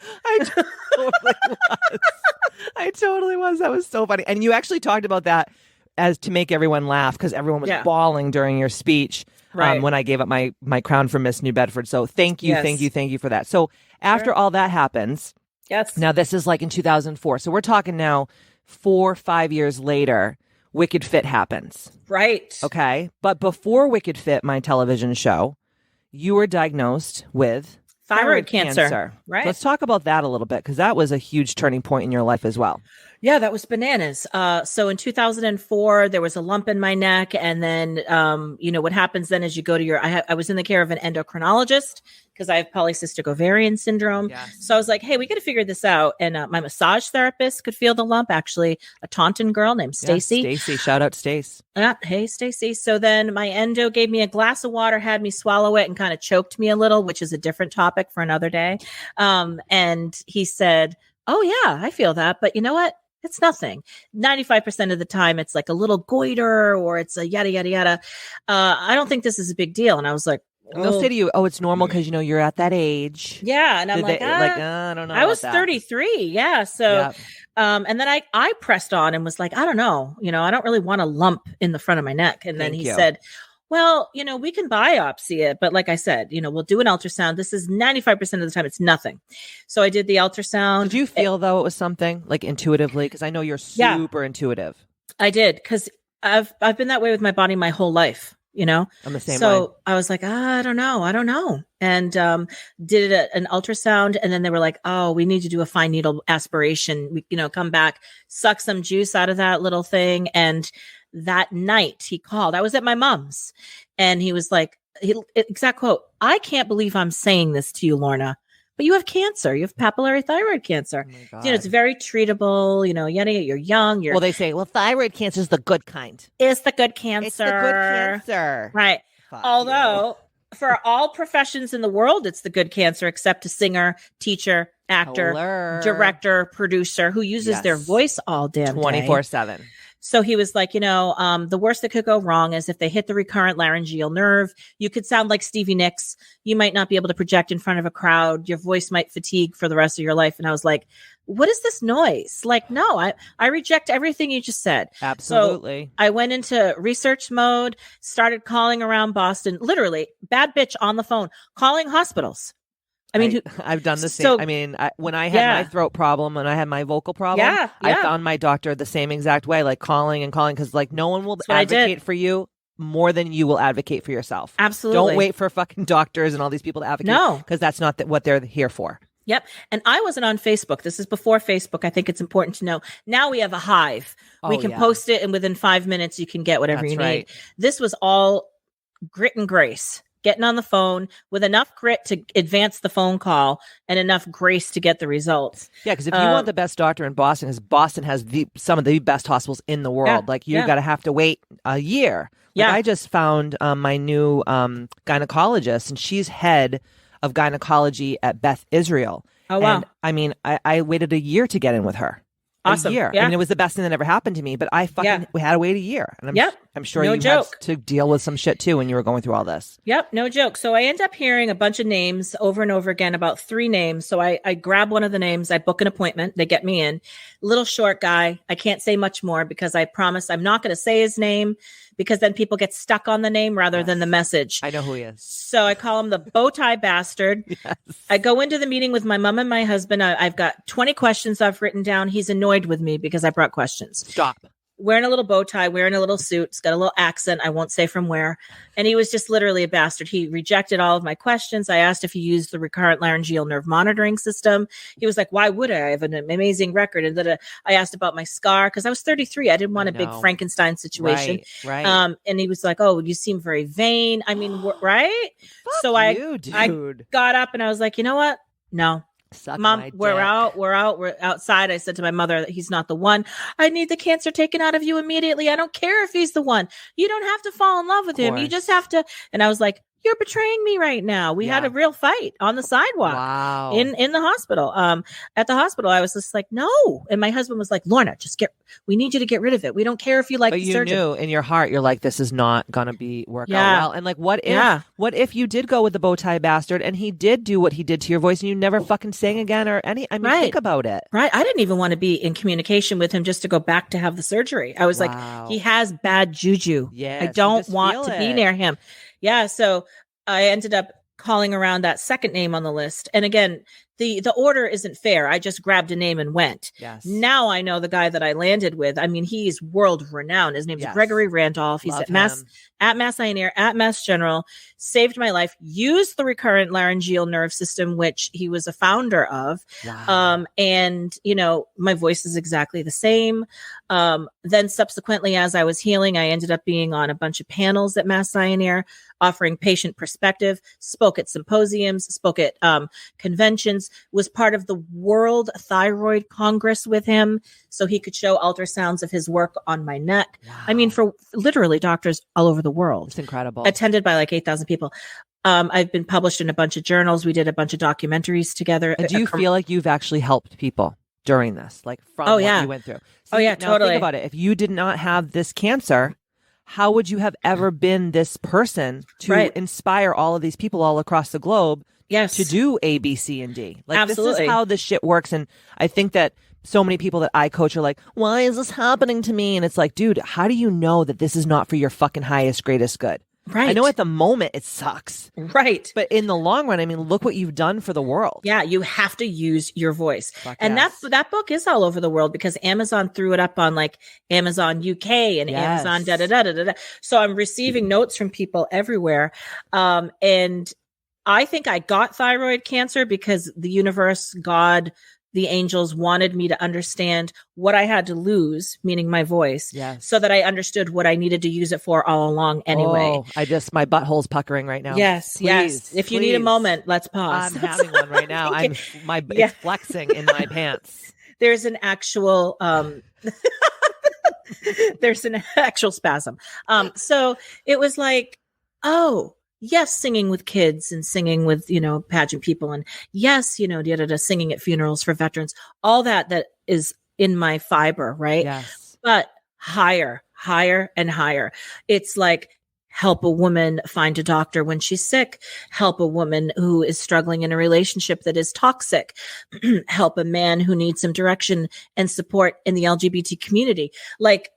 S1: I totally was. That was so funny. And you actually talked about that as to make everyone laugh because everyone was bawling during your speech when I gave up my crown for Miss New Bedford. So thank you for that. So after all that happens, now this is like in 2004. So we're talking now 4-5 years later. Wicked Fit happens.
S2: Right.
S1: Okay. But before Wicked Fit, my television show, you were diagnosed with
S2: thyroid cancer. Right.
S1: Let's talk about that a little bit because that was a huge turning point in your life as well.
S2: Yeah, that was bananas. So in 2004, there was a lump in my neck. And then, what happens then is you go to I was in the care of an endocrinologist because I have polycystic ovarian syndrome. Yes. So I was like, hey, we got to figure this out. And my massage therapist could feel the lump, actually, a Taunton girl named Stacy.
S1: Stacy, shout out Stace.
S2: Hey, Stacy. So then my endo gave me a glass of water, had me swallow it, and kind of choked me a little, which is a different topic for another day. And he said, oh, yeah, I feel that. But you know what? It's nothing. 95% of the time, it's like a little goiter or it's a yada, yada, yada. I don't think this is a big deal. And I was like,
S1: and they'll say to you, oh, it's normal because, you're at that age.
S2: Yeah. And I'm I
S1: don't know.
S2: I was 33. Yeah. So, and then I pressed on and was like, I don't know. I don't really want a lump in the front of my neck. And then he said, well, we can biopsy it. But like I said, we'll do an ultrasound. This is 95% of the time, it's nothing. So I did the ultrasound.
S1: Did you feel, though, it was something like intuitively? Because I know you're super intuitive.
S2: I did. Because I've been that way with my body my whole life,
S1: I'm the same way.
S2: So I was like, I don't know. And did an ultrasound. And then they were like, oh, we need to do a fine needle aspiration. We, come back, suck some juice out of that little thing. And that night he called. I was at my mom's and he was like, exact quote, I can't believe I'm saying this to you, Lorna, but you have cancer. You have papillary thyroid cancer. Oh, it's very treatable, you're young.
S1: Well, they say, thyroid cancer is the good kind.
S2: It's the good cancer.
S1: It's the good cancer.
S2: Right.
S1: Fuck
S2: Although for all professions in the world, it's the good cancer, except a singer, teacher, actor, director, producer who uses their voice all damn day.
S1: 24/7.
S2: So he was like, the worst that could go wrong is if they hit the recurrent laryngeal nerve, you could sound like Stevie Nicks. You might not be able to project in front of a crowd. Your voice might fatigue for the rest of your life. And I was like, what is this noise? Like, no, I reject everything you just said.
S1: Absolutely.
S2: So I went into research mode, started calling around Boston, literally bad bitch on the phone, calling hospitals.
S1: I've done the same. When I had my throat problem and I had my vocal problem, I found my doctor the same exact way, like calling and calling because like no one will advocate for you more than you will advocate for yourself.
S2: Absolutely.
S1: Don't wait for fucking doctors and all these people to advocate.
S2: No,
S1: because that's not what they're here for.
S2: Yep. And I wasn't on Facebook. This is before Facebook. I think it's important to know. Now we have a hive. We can post it and within 5 minutes you can get whatever you need. This was all grit and grace. Getting on the phone with enough grit to advance the phone call and enough grace to get the results.
S1: Yeah, because if you want the best doctor in Boston, because Boston has some of the best hospitals in the world, you've got to have to wait a year. I just found my new gynecologist, and she's head of gynecology at Beth Israel.
S2: Oh, wow.
S1: And I waited a year to get in with her.
S2: Awesome.
S1: A year.
S2: Yeah.
S1: I mean, it was the best thing that ever happened to me, but we had to wait a year. And I'm sure
S2: No
S1: you
S2: joke.
S1: had to deal with some shit too when you were going through all this.
S2: Yep, no joke. So I end up hearing a bunch of names over and over again, about 3 names. So I grab one of the names, I book an appointment, they get me in. Little short guy. I can't say much more because I promise I'm not going to say his name, because then people get stuck on the name rather than the message.
S1: I know who he is.
S2: So I call him the bow tie bastard.
S1: Yes.
S2: I go into the meeting with my mom and my husband. I've got 20 questions I've written down. He's annoyed with me because I brought questions.
S1: Stop.
S2: Wearing a little bow tie, wearing a little suit. It's got a little accent. I won't say from where. And he was just literally a bastard. He rejected all of my questions. I asked if he used the recurrent laryngeal nerve monitoring system. He was like, why would I? I have an amazing record. And then I asked about my scar because I was 33. I didn't want a big Frankenstein situation.
S1: Right.
S2: And he was like, oh, you seem very vain. I mean, right? So I got up and I was like, you know what? No. Mom, we're outside. I said to my mother that he's not the one. I need the cancer taken out of you immediately. I don't care if he's the one. You don't have to fall in love with him. You just have to. And I was like, you're betraying me right now. We had a real fight on the sidewalk.
S1: Wow.
S2: In the hospital. At the hospital, I was just like, no. And my husband was like, Lorna, we need you to get rid of it. We don't care if you like the surgeon. But you
S1: knew in your heart, you're like, this is not going to work out well. And like, what if you did go with the bow tie bastard and he did do what he did to your voice and you never fucking sang again think about it.
S2: Right. I didn't even want to be in communication with him just to go back to have the surgery. I was like, he has bad juju.
S1: Yes,
S2: I don't want to be near him. Yeah. So I ended up calling around that second name on the list. And again, the order isn't fair. I just grabbed a name and went.
S1: Yes.
S2: Now I know the guy that I landed with. I mean, he's world renowned. His name's Gregory Randolph. He's at Mass Eye, at Mass General, saved my life, used the recurrent laryngeal nerve system, which he was a founder of.
S1: Wow.
S2: And, my voice is exactly the same. Then subsequently, as I was healing, I ended up being on a bunch of panels at Mass Eye, offering patient perspective, spoke at symposiums, spoke at conventions, was part of the World Thyroid Congress with him so he could show ultrasounds of his work on my neck. Wow. I mean, for literally doctors all over the world.
S1: It's incredible.
S2: Attended by like 8,000 people. I've been published in a bunch of journals. We did a bunch of documentaries together.
S1: And do you feel like you've actually helped people during this, like from what you went through?
S2: Totally.
S1: Think about it. If you did not have this cancer, how would you have ever been this person to inspire all of these people all across the globe to do A, B, C, and D? Like,
S2: absolutely.
S1: This is how this shit works. And I think that so many people that I coach are like, why is this happening to me? And it's like, dude, how do you know that this is not for your fucking highest, greatest good?
S2: Right.
S1: I know at the moment it sucks.
S2: Right.
S1: But in the long run, I mean, look what you've done for the world.
S2: Yeah, you have to use your voice. That book is all over the world because Amazon threw it up on like Amazon UK and Amazon da-da-da-da-da. So I'm receiving notes from people everywhere. And I think I got thyroid cancer because the universe, God, the angels wanted me to understand what I had to lose, meaning my voice, so that I understood what I needed to use it for all along anyway.
S1: Oh, my butthole's puckering right now.
S2: Yes. If you need a moment, let's pause.
S1: I'm having one right now. It's flexing in my pants.
S2: There's an actual, spasm. So it was like, oh, yes, singing with kids and singing with, pageant people. And yes, singing at funerals for veterans, all that is in my fiber, right?
S1: Yes.
S2: But higher and higher. It's like help a woman find a doctor when she's sick, help a woman who is struggling in a relationship that is toxic, help a man who needs some direction and support in the LGBT community. Like,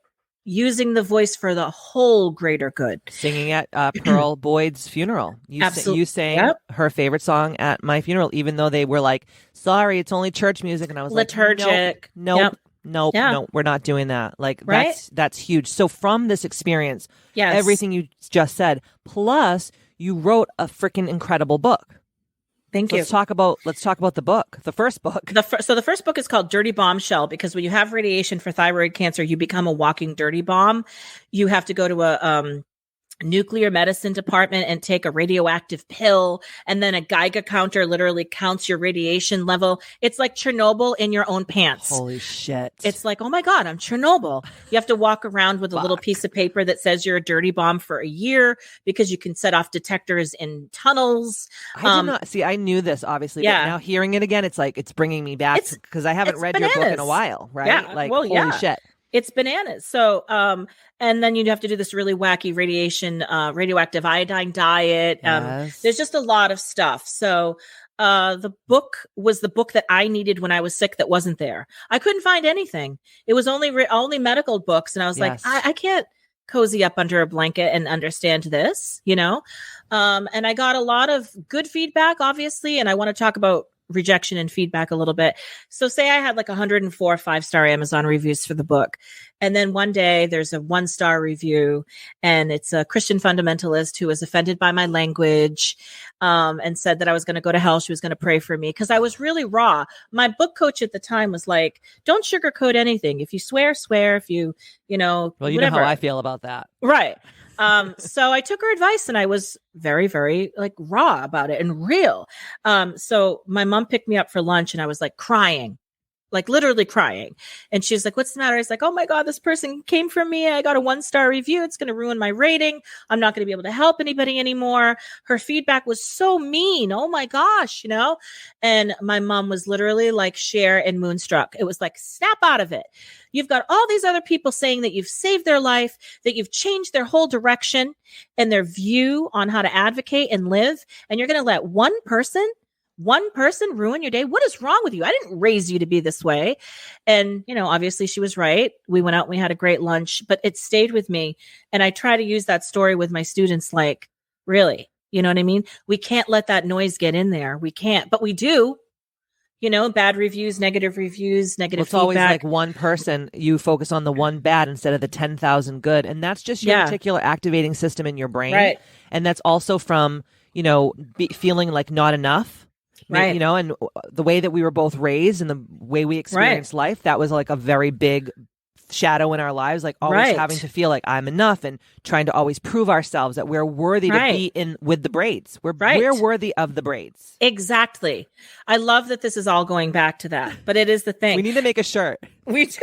S2: using the voice for the whole greater good.
S1: Singing at Pearl Boyd's funeral. You sang her favorite song at my funeral, even though they were like, sorry, it's only church music. And I was
S2: liturgic.
S1: Nope, we're not doing that. Like, that's huge. So from this experience, everything you just said, plus you wrote a freaking incredible book.
S2: Thank you.
S1: Let's talk about the book, the first book.
S2: So the first book is called Dirty Bombshell because when you have radiation for thyroid cancer, you become a walking dirty bomb. You have to go to nuclear medicine department and take a radioactive pill, and then a Geiger counter literally counts your radiation level. It's like Chernobyl in your own pants.
S1: Holy shit.
S2: It's like, oh my God, I'm Chernobyl. You have to walk around with a little piece of paper that says you're a dirty bomb for a year because you can set off detectors in tunnels.
S1: I did not see. I knew this obviously, but now hearing it again, it's like it's bringing me back because I haven't read your book in a while, right?
S2: Yeah.
S1: Like, holy shit.
S2: It's bananas. So, and then you'd have to do this really wacky radioactive iodine diet. There's just a lot of stuff. So, the book was the book that I needed when I was sick that wasn't there. I couldn't find anything. It was only medical books. And I was like, I can't cozy up under a blanket and understand this, you know? And I got a lot of good feedback, obviously. And I want to talk about rejection and feedback a little bit. So say I had like 104 5-star Amazon reviews for the book. And then one day there's a 1-star review and it's a Christian fundamentalist who was offended by my language, and said that I was going to go to hell. She was going to pray for me because I was really raw. My book coach at the time was like, don't sugarcoat anything. If you swear, swear. If you know,
S1: well, you
S2: whatever.
S1: know how I feel about that.
S2: Right. So I took her advice and I was very, very like raw about it and real. So my mom picked me up for lunch and I was like crying, like literally crying. And she's like, what's the matter? I was like, oh my God, this person came from me. I got a 1-star review. It's going to ruin my rating. I'm not going to be able to help anybody anymore. Her feedback was so mean. Oh my gosh, you know? And my mom was literally like Cher and Moonstruck. It was like, snap out of it. You've got all these other people saying that you've saved their life, that you've changed their whole direction and their view on how to advocate and live. And you're going to let one person ruin your day. What is wrong with you? I didn't raise you to be this way. And, you know, obviously she was right. We went out and we had a great lunch, but it stayed with me. And I try to use that story with my students. Like, really, you know what I mean? We can't let that noise get in there. We can't, but we do. You know, bad reviews, negative feedback.
S1: It's always like one person. You focus on the one bad instead of the 10,000 good. And that's just your particular activating system in your brain.
S2: Right.
S1: And that's also from, you know, feeling like not enough. Right. You know, and the way that we were both raised and the way we experienced life, that was like a very big shadow in our lives, like always having to feel like I'm enough and trying to always prove ourselves that we're worthy to be in with the braids. We're worthy of the braids. Exactly.
S2: I love that this is all going back to that, but it is the thing.
S1: We need to make a shirt.
S2: We do.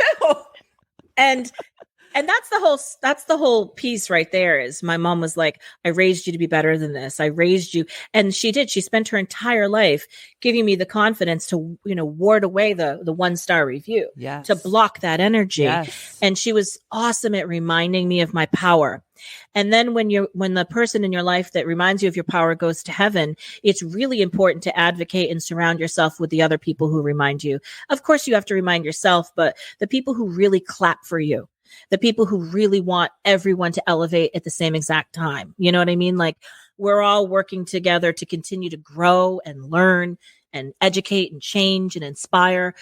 S2: And that's the whole piece right there is my mom was like, I raised you to be better than this. I raised you. And she did. She spent her entire life giving me the confidence to, you know, ward away the 1-star review, to block that energy. Yes. And she was awesome at reminding me of my power. And then when the person in your life that reminds you of your power goes to heaven, it's really important to advocate and surround yourself with the other people who remind you. Of course, you have to remind yourself, but the people who really clap for you, the people who really want everyone to elevate at the same exact time. You know what I mean? Like we're all working together to continue to grow and learn and educate and change and inspire.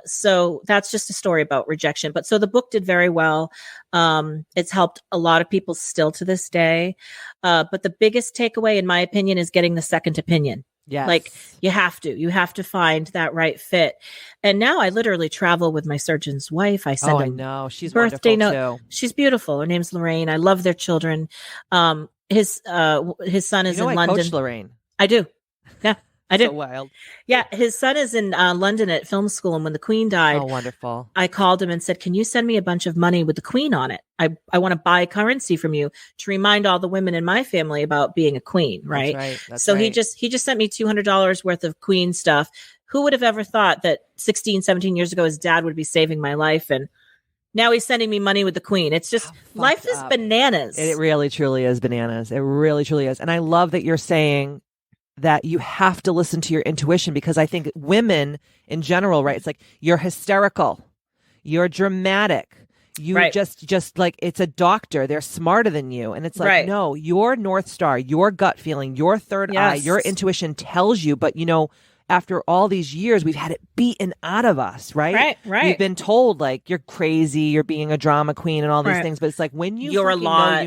S2: So that's just a story about rejection. But so the book did very well. It's helped a lot of people still to this day. But the biggest takeaway, in my opinion, is getting the second opinion.
S1: Yes.
S2: Like you have to find that right fit. And now I literally travel with my surgeon's wife. I send
S1: I know. She's
S2: birthday
S1: wonderful
S2: note.
S1: too.
S2: She's beautiful. Her name's Lorraine. I love their children. His son is in London.
S1: Coach Lorraine.
S2: I do. Yeah. I did.
S1: So wild.
S2: Yeah, his son is in London at film school, and when the Queen died,
S1: oh, wonderful! I
S2: called him and said, "Can you send me a bunch of money with the Queen on it? I want to buy currency from you to remind all the women in my family about being a queen." Right.
S1: That's right. That's
S2: so
S1: right.
S2: he just sent me $200 worth of Queen stuff. Who would have ever thought that 16, 17 years ago his dad would be saving my life, and now he's sending me money with the Queen. It's just life is bananas.
S1: It really truly is bananas. It really truly is, and I love that you're saying that you have to listen to your intuition, because I think women in general, right? It's like you're hysterical, you're dramatic, you just like it's a doctor. They're smarter than you, and it's like no, your North Star, your gut feeling, your third eye, your intuition tells you. But you know, after all these years, we've had it beaten out of us, right?
S2: Right.
S1: We've been told like you're crazy, you're being a drama queen, and all these things. But it's like when you're a lot,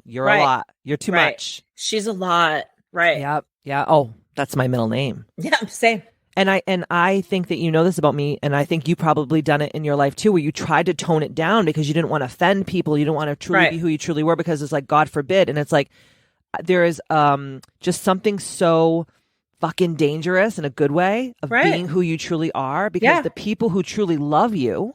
S1: you're a lot, you're too much.
S2: She's a lot, right?
S1: Yep. Yeah. Oh, that's my middle name.
S2: Yeah, same.
S1: And I think that you know this about me, and I think you probably done it in your life too, where you tried to tone it down because you didn't want to offend people. You didn't want to truly be who you truly were, because it's like, God forbid. And it's like, there is just something so fucking dangerous in a good way of being who you truly are, because the people who truly love you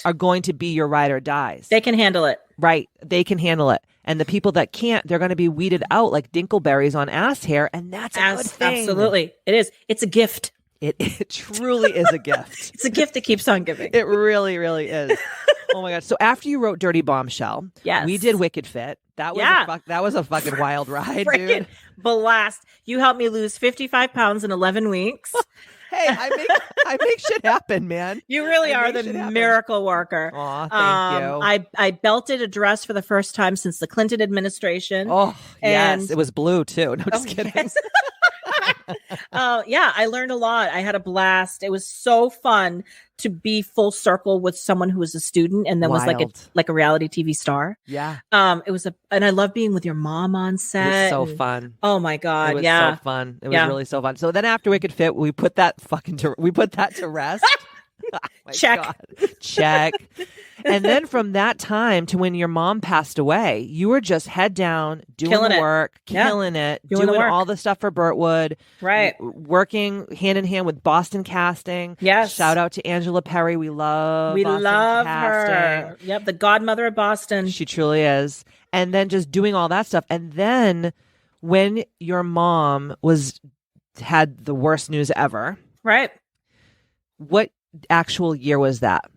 S1: are going to be your ride or dies.
S2: They can handle it.
S1: Right. They can handle it. And the people that can't, they're going to be weeded out like dinkleberries on ass hair. And that's a good thing.
S2: Absolutely. It is. It's a gift.
S1: It truly is a gift.
S2: It's a gift that keeps on giving.
S1: It really, really is. Oh my God. So after you wrote Dirty Bombshell, we did Wicked Fit. That was a fucking wild ride, dude.
S2: Blast. You helped me lose 55 pounds in 11 weeks.
S1: Hey, I make shit happen, man.
S2: You really are the miracle worker.
S1: Aw, thank
S2: you. I belted a dress for the first time since the Clinton administration.
S1: Oh, yes. It was blue too. No, just kidding.
S2: Yes. I learned a lot. I had a blast. It was so fun to be full circle with someone who was a student and then was like a reality TV star.
S1: Yeah.
S2: And I love being with your mom on set.
S1: It was so fun.
S2: Oh my God.
S1: It was so fun. It was really so fun. So then after Wicked Fit, we put that to rest. Oh
S2: check.
S1: God. Check. And then from that time to when your mom passed away, you were just head down, doing the work, killing it, doing all the stuff for Burtwood, working hand in hand with Boston Casting.
S2: Yes.
S1: Shout out to Angela Perry. We love
S2: Casting. Her. Yep. The godmother of Boston.
S1: She truly is. And then just doing all that stuff. And then when your mom had the worst news ever.
S2: Right.
S1: What actual year was that?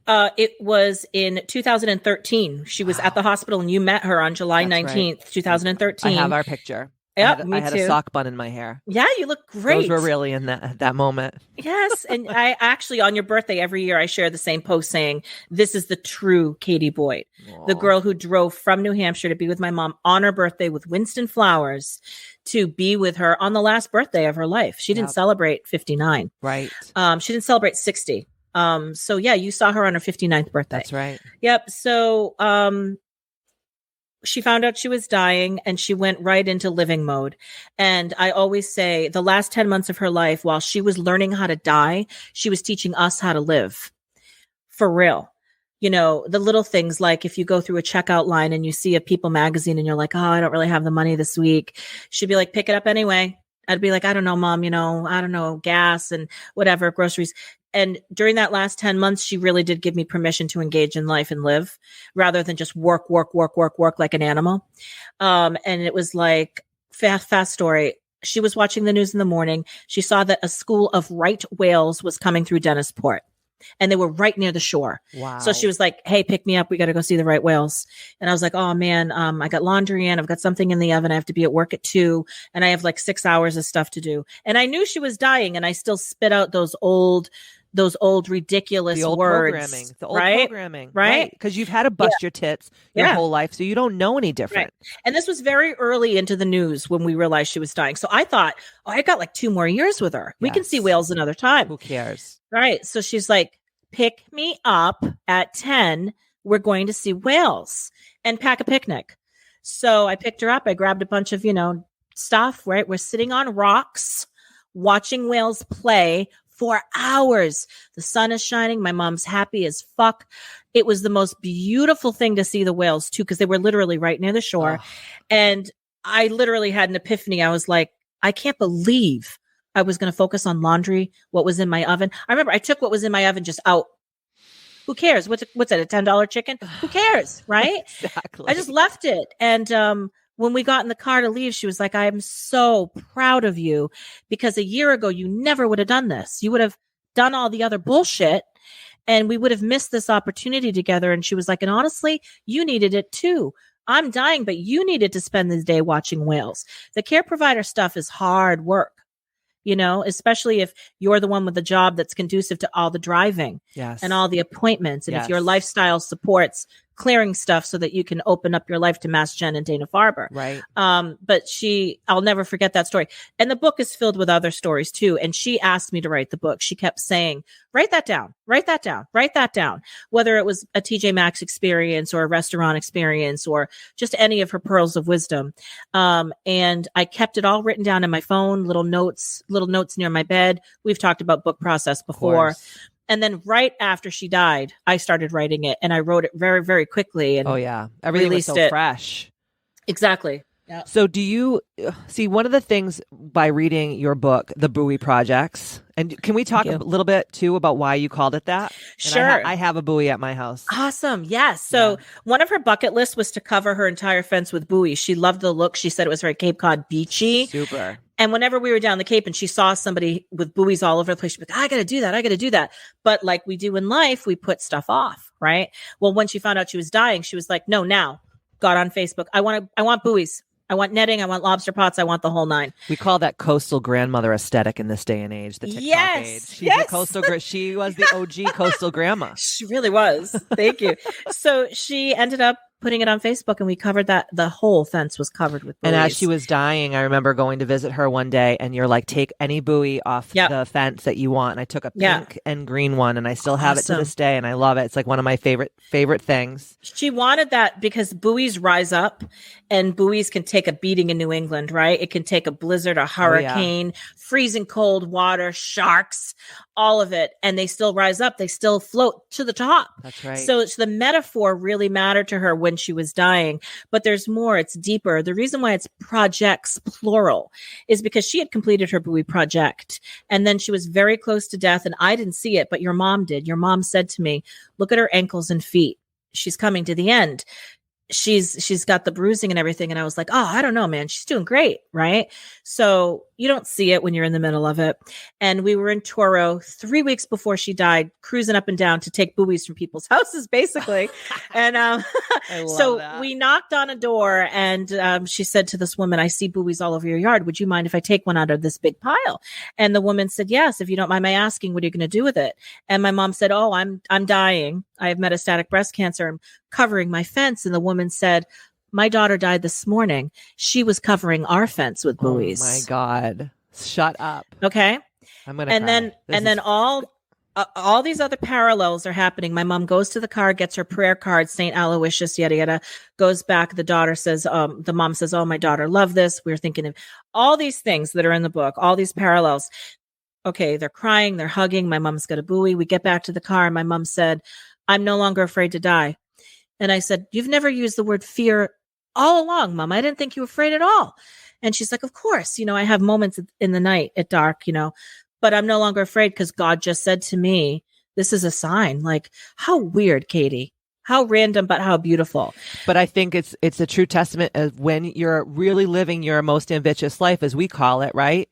S2: It was in 2013. She was at the hospital and you met her on July 19th, 2013.
S1: I have our picture.
S2: Yep,
S1: I had a sock bun in my hair.
S2: Yeah, you look great.
S1: Those were really in that moment.
S2: Yes. And I actually, on your birthday, every year I share the same post saying, this is the true Katie Boyd, the girl who drove from New Hampshire to be with my mom on her birthday with Winston Flowers to be with her on the last birthday of her life. She didn't celebrate 59.
S1: Right.
S2: She didn't celebrate 60. So yeah, you saw her on her 59th birthday.
S1: That's right.
S2: Yep. So, she found out she was dying and she went right into living mode. And I always say the last 10 months of her life, while she was learning how to die, she was teaching us how to live for real. You know, the little things like if you go through a checkout line and you see a People magazine and you're like, oh, I don't really have the money this week. She'd be like, pick it up anyway. I'd be like, I don't know, Mom, I don't know, gas and whatever, groceries. And during that last 10 months, she really did give me permission to engage in life and live rather than just work like an animal. And it was like fast story. She was watching the news in the morning. She saw that a school of right whales was coming through Dennisport. And they were right near the shore. Wow. So she was like, hey, pick me up. We got to go see the right whales. And I was like, oh man, I got laundry in. I've got something in the oven. I have to be at work at 2. And I have like 6 hours of stuff to do. And I knew she was dying. And I still spit out those old ridiculous words.
S1: The old programming. Right. Because you've had to bust your tits your whole life. So you don't know any different.
S2: Right. And this was very early into the news when we realized she was dying. So I thought, I got like 2 more years with her. We can see whales another time.
S1: Who cares?
S2: Right. So she's like, pick me up at 10. We're going to see whales and pack a picnic. So I picked her up. I grabbed a bunch of, stuff, right? We're sitting on rocks, watching whales play for hours. The sun is shining. My mom's happy as fuck. It was the most beautiful thing to see the whales too, because they were literally right near the shore. Oh. And I literally had an epiphany. I was like, I can't believe I was going to focus on laundry, what was in my oven. I remember I took what was in my oven just out. Who cares? What's it? A $10 chicken? Who cares? Right?
S1: Exactly.
S2: I just left it. And when we got in the car to leave, she was like, I am so proud of you because a year ago, you never would have done this. You would have done all the other bullshit and we would have missed this opportunity together. And she was like, and honestly, you needed it too. I'm dying, but you needed to spend the day watching whales. The care provider stuff is hard work. Especially if you're the one with the job that's conducive to all the driving and all the appointments. And if your lifestyle supports clearing stuff so that you can open up your life to Mass Gen and Dana Farber.
S1: Right.
S2: But I'll never forget that story. And the book is filled with other stories too. And she asked me to write the book. She kept saying, write that down, write that down, write that down. Whether it was a TJ Maxx experience or a restaurant experience or just any of her pearls of wisdom. And I kept it all written down in my phone, little notes near my bed. We've talked about book process before. And then right after she died, I started writing it, and I wrote it very, very quickly. And
S1: everything was so fresh.
S2: Exactly. Yeah.
S1: So do you see one of the things by reading your book, The Buoy Projects, and can we talk a little bit too about why you called it that?
S2: Sure.
S1: I have a buoy at my house.
S2: Awesome. Yes. So one of her bucket lists was to cover her entire fence with buoys. She loved the look. She said it was very Cape Cod beachy.
S1: Super.
S2: And whenever we were down the Cape and she saw somebody with buoys all over the place, she'd be like, I got to do that. I got to do that. But like we do in life, we put stuff off. Right. Well, when she found out she was dying, she was like, no, now got on Facebook. I want buoys. I want netting. I want lobster pots. I want the whole nine.
S1: We call that coastal grandmother aesthetic in this day and age. The TikTok age. She's a coastal. She was the OG coastal grandma.
S2: She really was. Thank you. So she ended up putting it on Facebook, and we covered that. The whole fence was covered with buoys.
S1: And as she was dying, I remember going to visit her one day, and you're like, take any buoy off the fence that you want. And I took a pink and green one, and I still have it to this day, and I love it. It's like one of my favorite things.
S2: She wanted that because buoys rise up, and buoys can take a beating in New England, right? It can take a blizzard, a hurricane, freezing cold water, sharks, all of it, and they still rise up. They still float to the top.
S1: That's right.
S2: So it's the metaphor really mattered to her when she was dying, but there's more. It's deeper. The reason why it's projects plural is because she had completed her buoy project, and then she was very close to death, and I didn't see it, but your mom did. Your mom said to me, look at her ankles and feet. She's coming to the end. She's got the bruising and everything. And I was like, oh, I don't know, man. She's doing great. Right. So you don't see it when you're in the middle of it. And we were in Toro 3 weeks before she died, cruising up and down to take buoys from people's houses, basically. And so we knocked on a door, and she said to this woman, I see buoys all over your yard. Would you mind if I take one out of this big pile? And the woman said, yes, if you don't mind my asking, what are you going to do with it? And my mom said, oh, I'm dying. I have metastatic breast cancer. I'm covering my fence. And the woman said, my daughter died this morning. She was covering our fence with buoys.
S1: Oh my God. Shut up.
S2: Okay.
S1: I'm going to cry.
S2: Then all these other parallels are happening. My mom goes to the car, gets her prayer card, St. Aloysius, yada, yada, goes back. The daughter says, the mom says, oh, my daughter loved this. We were thinking of all these things that are in the book, all these parallels. Okay. They're crying. They're hugging. My mom's got a buoy. We get back to the car, and my mom said, I'm no longer afraid to die. And I said, you've never used the word fear all along, Mom. I didn't think you were afraid at all. And she's like, of course, I have moments in the night at dark, but I'm no longer afraid because God just said to me, this is a sign. Like, how weird, Katie. How random, but how beautiful.
S1: But I think it's a true testament of when you're really living your most ambitious life, as we call it, right?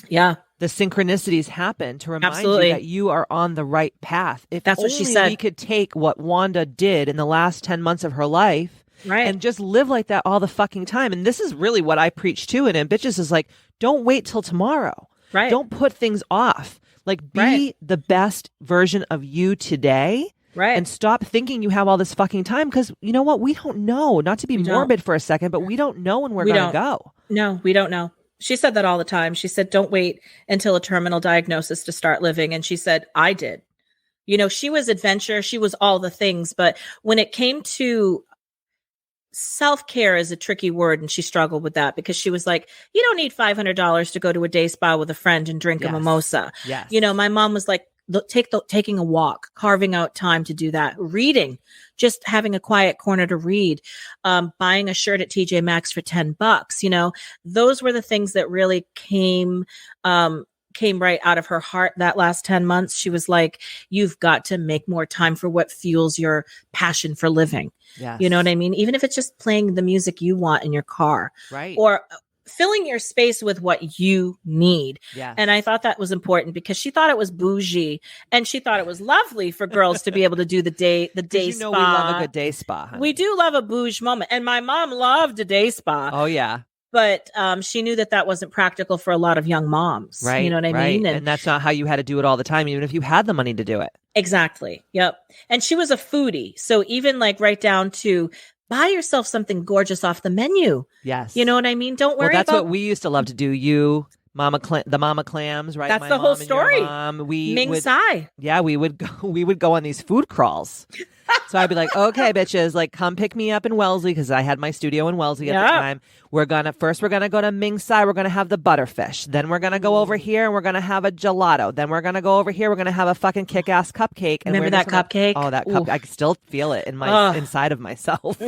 S2: Yeah.
S1: The synchronicities happen to remind you that you are on the right path. If
S2: that's what she said.
S1: We could take what Wanda did in the last 10 months of her life,
S2: right,
S1: and just live like that all the fucking time. And this is really what I preach to in Ambitchious is like, don't wait till tomorrow.
S2: Right.
S1: Don't put things off. Like, be the best version of you today.
S2: Right.
S1: And stop thinking you have all this fucking time, because you know what? We don't know. Not to be morbid for a second, but we don't know when we're going to go.
S2: No, we don't know. She said that all the time. She said, don't wait until a terminal diagnosis to start living. And she said, I did. She was adventure. She was all the things. But when it came to self-care is a tricky word. And she struggled with that because she was like, you don't need $500 to go to a day spa with a friend and drink a mimosa.
S1: Yes.
S2: My mom was like, taking a walk, carving out time to do that, reading, just having a quiet corner to read, buying a shirt at TJ Maxx for $10. Those were the things that really came right out of her heart that last 10 months. She was like, you've got to make more time for what fuels your passion for living.
S1: Yes.
S2: You know what I mean? Even if it's just playing the music you want in your car,
S1: right? Or
S2: filling your space with what you need.
S1: Yes.
S2: And I thought that was important because she thought it was bougie, and she thought it was lovely for girls to be able to do the day spa.
S1: We love a good day spa. Honey.
S2: We do love a bougie moment. And my mom loved a day spa.
S1: Oh yeah.
S2: But she knew that wasn't practical for a lot of young moms.
S1: Right.
S2: You know what I
S1: right.
S2: mean?
S1: And that's not how you had to do it all the time, even if you had the money to do it.
S2: Exactly. Yep. And she was a foodie. So even like right down to buy yourself something gorgeous off the menu.
S1: Yes.
S2: You know what I mean? Don't worry
S1: that's
S2: about
S1: what we used to love to do. You, the mama clams, right?
S2: That's
S1: My
S2: the whole
S1: mom and
S2: story.
S1: your mom,
S2: Ming Tsai.
S1: Yeah, we would go on these food crawls. So I'd be like, okay, bitches, like come pick me up in Wellesley, because I had my studio in Wellesley at the time. We're gonna go to Ming Tsai. We're gonna have the butterfish. Then we're gonna go over here and we're gonna have a gelato. Then we're gonna go over here. We're gonna have a fucking kick-ass cupcake. And
S2: Remember that cupcake?
S1: Oh, that cup! I can still feel it in my inside of myself.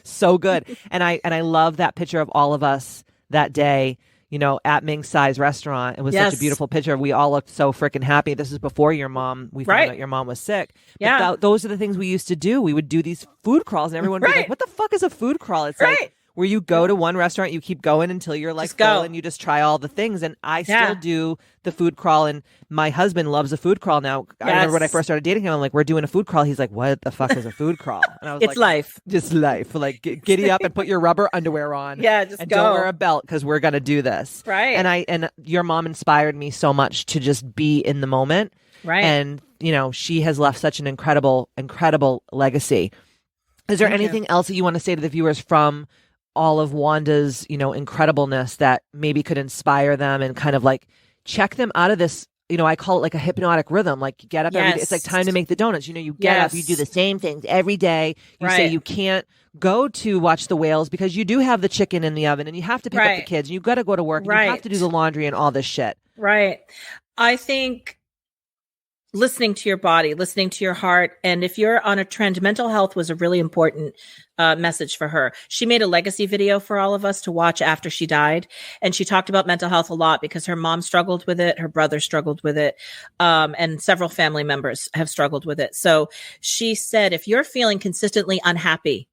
S1: So good. And I love that picture of all of us that day, you know, at Ming Tsai's restaurant. It was such a beautiful picture. We all looked so freaking happy. This is before your mom. We found out your mom was sick.
S2: Yeah.
S1: But those are the things we used to do. We would do these food crawls, and everyone would be like, what the fuck is a food crawl? It's like where you go to one restaurant, you keep going until you're like full, and you just try all the things. And I still do the food crawl, and my husband loves a food crawl now. I remember when I first started dating him, I'm like, we're doing a food crawl. He's like, what the fuck is a food crawl? And I was
S2: it's life.
S1: Just life. Like, giddy up and put your rubber underwear on.
S2: Yeah, just
S1: and
S2: go.
S1: Don't wear a belt, because we're going to do this.
S2: Right.
S1: And your mom inspired me so much to just be in the moment.
S2: Right.
S1: And, you know, she has left such an incredible, incredible legacy. Is there anything else that you want to say to the viewers from all of Wanda's, you know, incredibleness that maybe could inspire them and kind of like check them out of this? You know, I call it like a hypnotic rhythm. Like, you get up every day. It's like time to make the donuts. You know, you get up, you do the same things every day. You say you can't go to watch the whales because you do have the chicken in the oven, and you have to pick up the kids, and you've got to go to work, and you have to do the laundry and all this shit.
S2: Right. I think listening to your body, listening to your heart. And if you're on a trend, mental health was a really important message for her. She made a legacy video for all of us to watch after she died. And she talked about mental health a lot because her mom struggled with it. Her brother struggled with it. And several family members have struggled with it. So she said, if you're feeling consistently unhappy,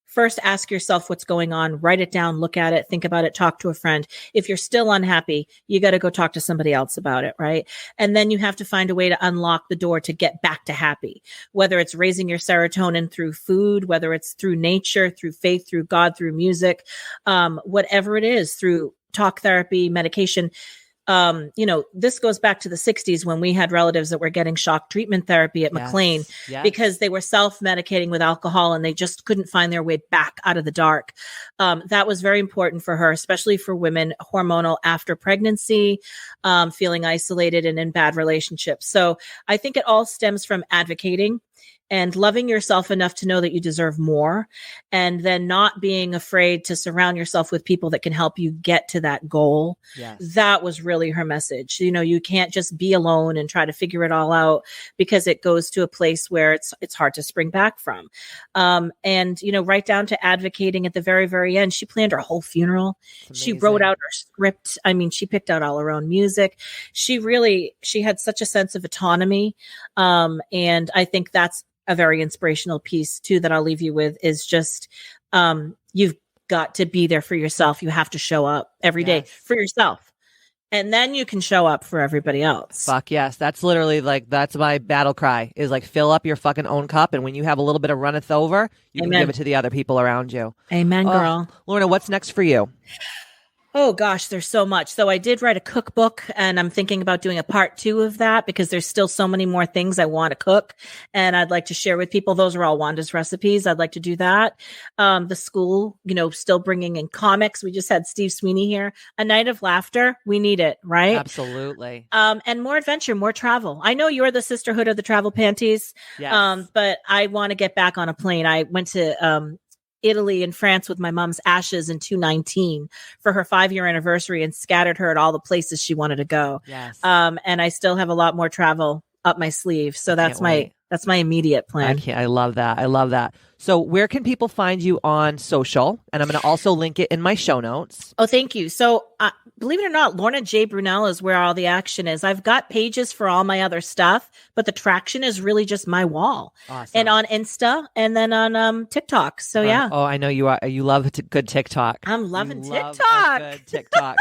S2: first ask yourself what's going on, write it down, look at it, think about it, talk to a friend. If you're still unhappy, you got to go talk to somebody else about it, right? And then you have to find a way to unlock the door to get back to happy, whether it's raising your serotonin through food, whether it's through nature, through faith, through God, through music, whatever it is, through talk therapy, medication. You know, this goes back to the 60s when we had relatives that were getting shock treatment therapy at McLean because they were self-medicating with alcohol and they just couldn't find their way back out of the dark. That was very important for her, especially for women, hormonal after pregnancy, feeling isolated and in bad relationships. So I think it all stems from advocating and loving yourself enough to know that you deserve more, and then not being afraid to surround yourself with people that can help you get to that goal. Yes. That was really her message. You know, you can't just be alone and try to figure it all out, because it goes to a place where it's hard to spring back from. And, you know, right down to advocating at the very, very end. She planned her whole funeral. She wrote out her script. I mean, she picked out all her own music. She had such a sense of autonomy. And I think that's a very inspirational piece too that I'll leave you with is just you've got to be there for yourself. You have to show up every day for yourself, and then you can show up for everybody else.
S1: Fuck yes. That's literally like, that's my battle cry, is like, fill up your fucking own cup, and when you have a little bit of runneth over, you can give it to the other people around you.
S2: Amen, girl.
S1: Lorna, what's next for you?
S2: Oh gosh, there's so much. So I did write a cookbook, and I'm thinking about doing a part 2 of that because there's still so many more things I want to cook and I'd like to share with people. Those are all Wanda's recipes. I'd like to do that. The school, you know, still bringing in comics. We just had Steve Sweeney here. A night of laughter. We need it, right?
S1: Absolutely.
S2: And more adventure, more travel. I know you're the sisterhood of the travel panties.
S1: Yes.
S2: But I want to get back on a plane. I went to, Italy and France with my mom's ashes in 2019 for her 5-year anniversary and scattered her at all the places she wanted to go.
S1: Yes.
S2: And I still have a lot more travel up my sleeve. So that's my immediate plan.
S1: I love that. I love that. So where can people find you on social? And I'm going to also link it in my show notes.
S2: Oh, thank you. So believe it or not, Lorna J. Brunelle is where all the action is. I've got pages for all my other stuff, but the traction is really just my wall.
S1: Awesome.
S2: And on Insta and then on TikTok. So yeah.
S1: Oh, I know you are. You love good TikTok.
S2: I'm loving TikTok.
S1: Good TikTok.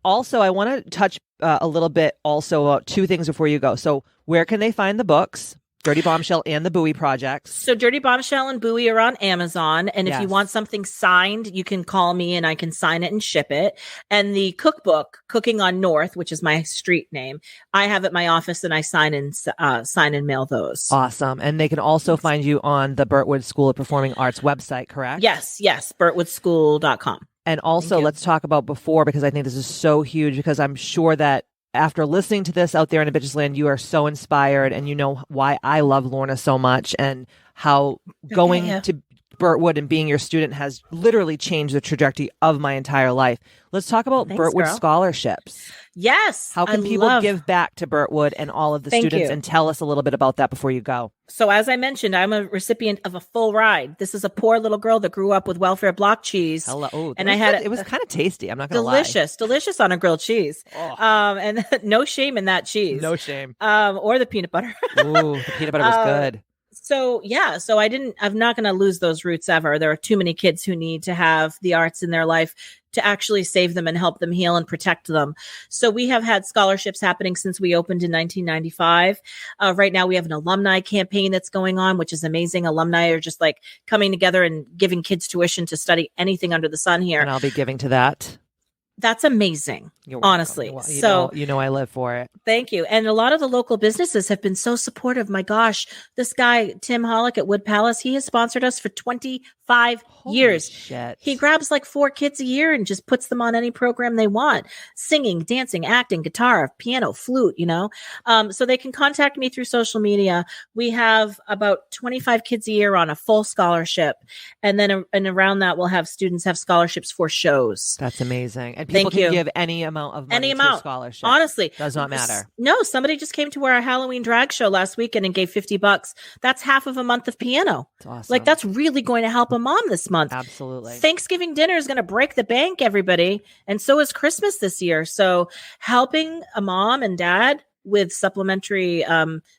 S1: Also, I want to touch a little bit also about 2 things before you go. So where can they find the books? Dirty Bombshell and the Bowie projects.
S2: So Dirty Bombshell and Bowie are on Amazon. And if you want something signed, you can call me and I can sign it and ship it. And the cookbook, Cooking on North, which is my street name, I have at my office and I sign and mail those.
S1: Awesome. And they can also find you on the Birtwood School of Performing Arts website, correct?
S2: Yes. BirtwoodSchool.com.
S1: And also let's talk about before, because I think this is so huge, because I'm sure that after listening to this out there in Ambitchious land, you are so inspired, and you know why I love Lorna so much, and how going to Birtwood and being your student has literally changed the trajectory of my entire life. Let's talk about Birtwood scholarships.
S2: Yes.
S1: How can people give back to Birtwood and all of the students, and tell us a little bit about that before you go?
S2: So as I mentioned, I'm a recipient of a full ride. This is a poor little girl that grew up with welfare block cheese.
S1: Hello. Oh,
S2: and I had
S1: it was kind of tasty. I'm not going to lie.
S2: Delicious on a grilled cheese.
S1: Oh.
S2: And no shame in that cheese.
S1: No shame.
S2: Or the peanut butter.
S1: Ooh, the peanut butter was good.
S2: So I'm not going to lose those roots ever. There are too many kids who need to have the arts in their life to actually save them and help them heal and protect them. So we have had scholarships happening since we opened in 1995. Right now we have an alumni campaign that's going on, which is amazing. Alumni are just like coming together and giving kids tuition to study anything under the sun here.
S1: And I'll be giving to that.
S2: That's amazing, honestly.
S1: You know I live for it.
S2: Thank you. And a lot of the local businesses have been so supportive. My gosh, this guy, Tim Hollick at Wood Palace, he has sponsored us for 25 years.
S1: Shit.
S2: He grabs like 4 kids a year and just puts them on any program they want. Singing, dancing, acting, guitar, piano, flute, So they can contact me through social media. We have about 25 kids a year on a full scholarship. And then around that, we'll have students have scholarships for shows.
S1: That's amazing. And people can give any amount of money to a scholarship.
S2: Honestly.
S1: Does not matter.
S2: No, somebody just came to our Halloween drag show last weekend and gave $50. That's half of a month of piano.
S1: That's awesome.
S2: Like, that's really going to help a mom this month.
S1: Absolutely.
S2: Thanksgiving dinner is going to break the bank, everybody. And so is Christmas this year. So helping a mom and dad with supplementary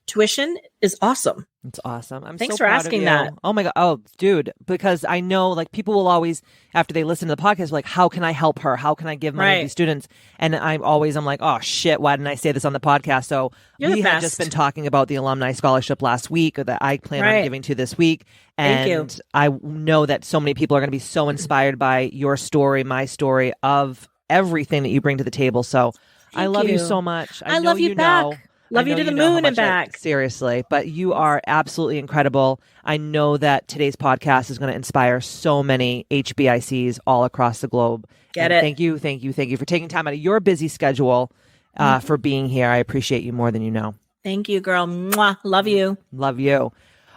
S2: tuition is awesome.
S1: It's awesome.
S2: Thanks for asking that.
S1: Oh my God. Oh, dude, because I know like people will always, after they listen to the podcast, like, how can I help her? How can I give money to these students? And I'm like, oh shit, why didn't I say this on the podcast? So we had just been talking about the alumni scholarship last week that I plan on giving to this week. And
S2: Thank you.
S1: I know that so many people are going to be so inspired by your story, my story, of everything that you bring to the table. So I love you so much.
S2: I love you back. Love you to the moon and back.
S1: Seriously. But you are absolutely incredible. I know that today's podcast is going to inspire so many HBICs all across the globe. Thank you for taking time out of your busy schedule for being here. I appreciate you more than you know.
S2: Thank you, girl. Mwah. Love you.
S1: Love you.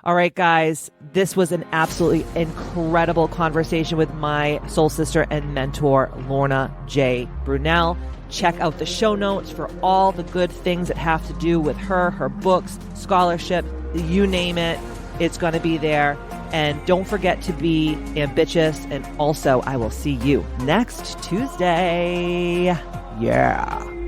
S1: All right, guys, this was an absolutely incredible conversation with my soul sister and mentor, Lorna J. Brunelle. Check out the show notes for all the good things that have to do with her books, scholarship, you name it. It's going to be there. And don't forget to be ambitious. And also, I will see you next Tuesday. Yeah.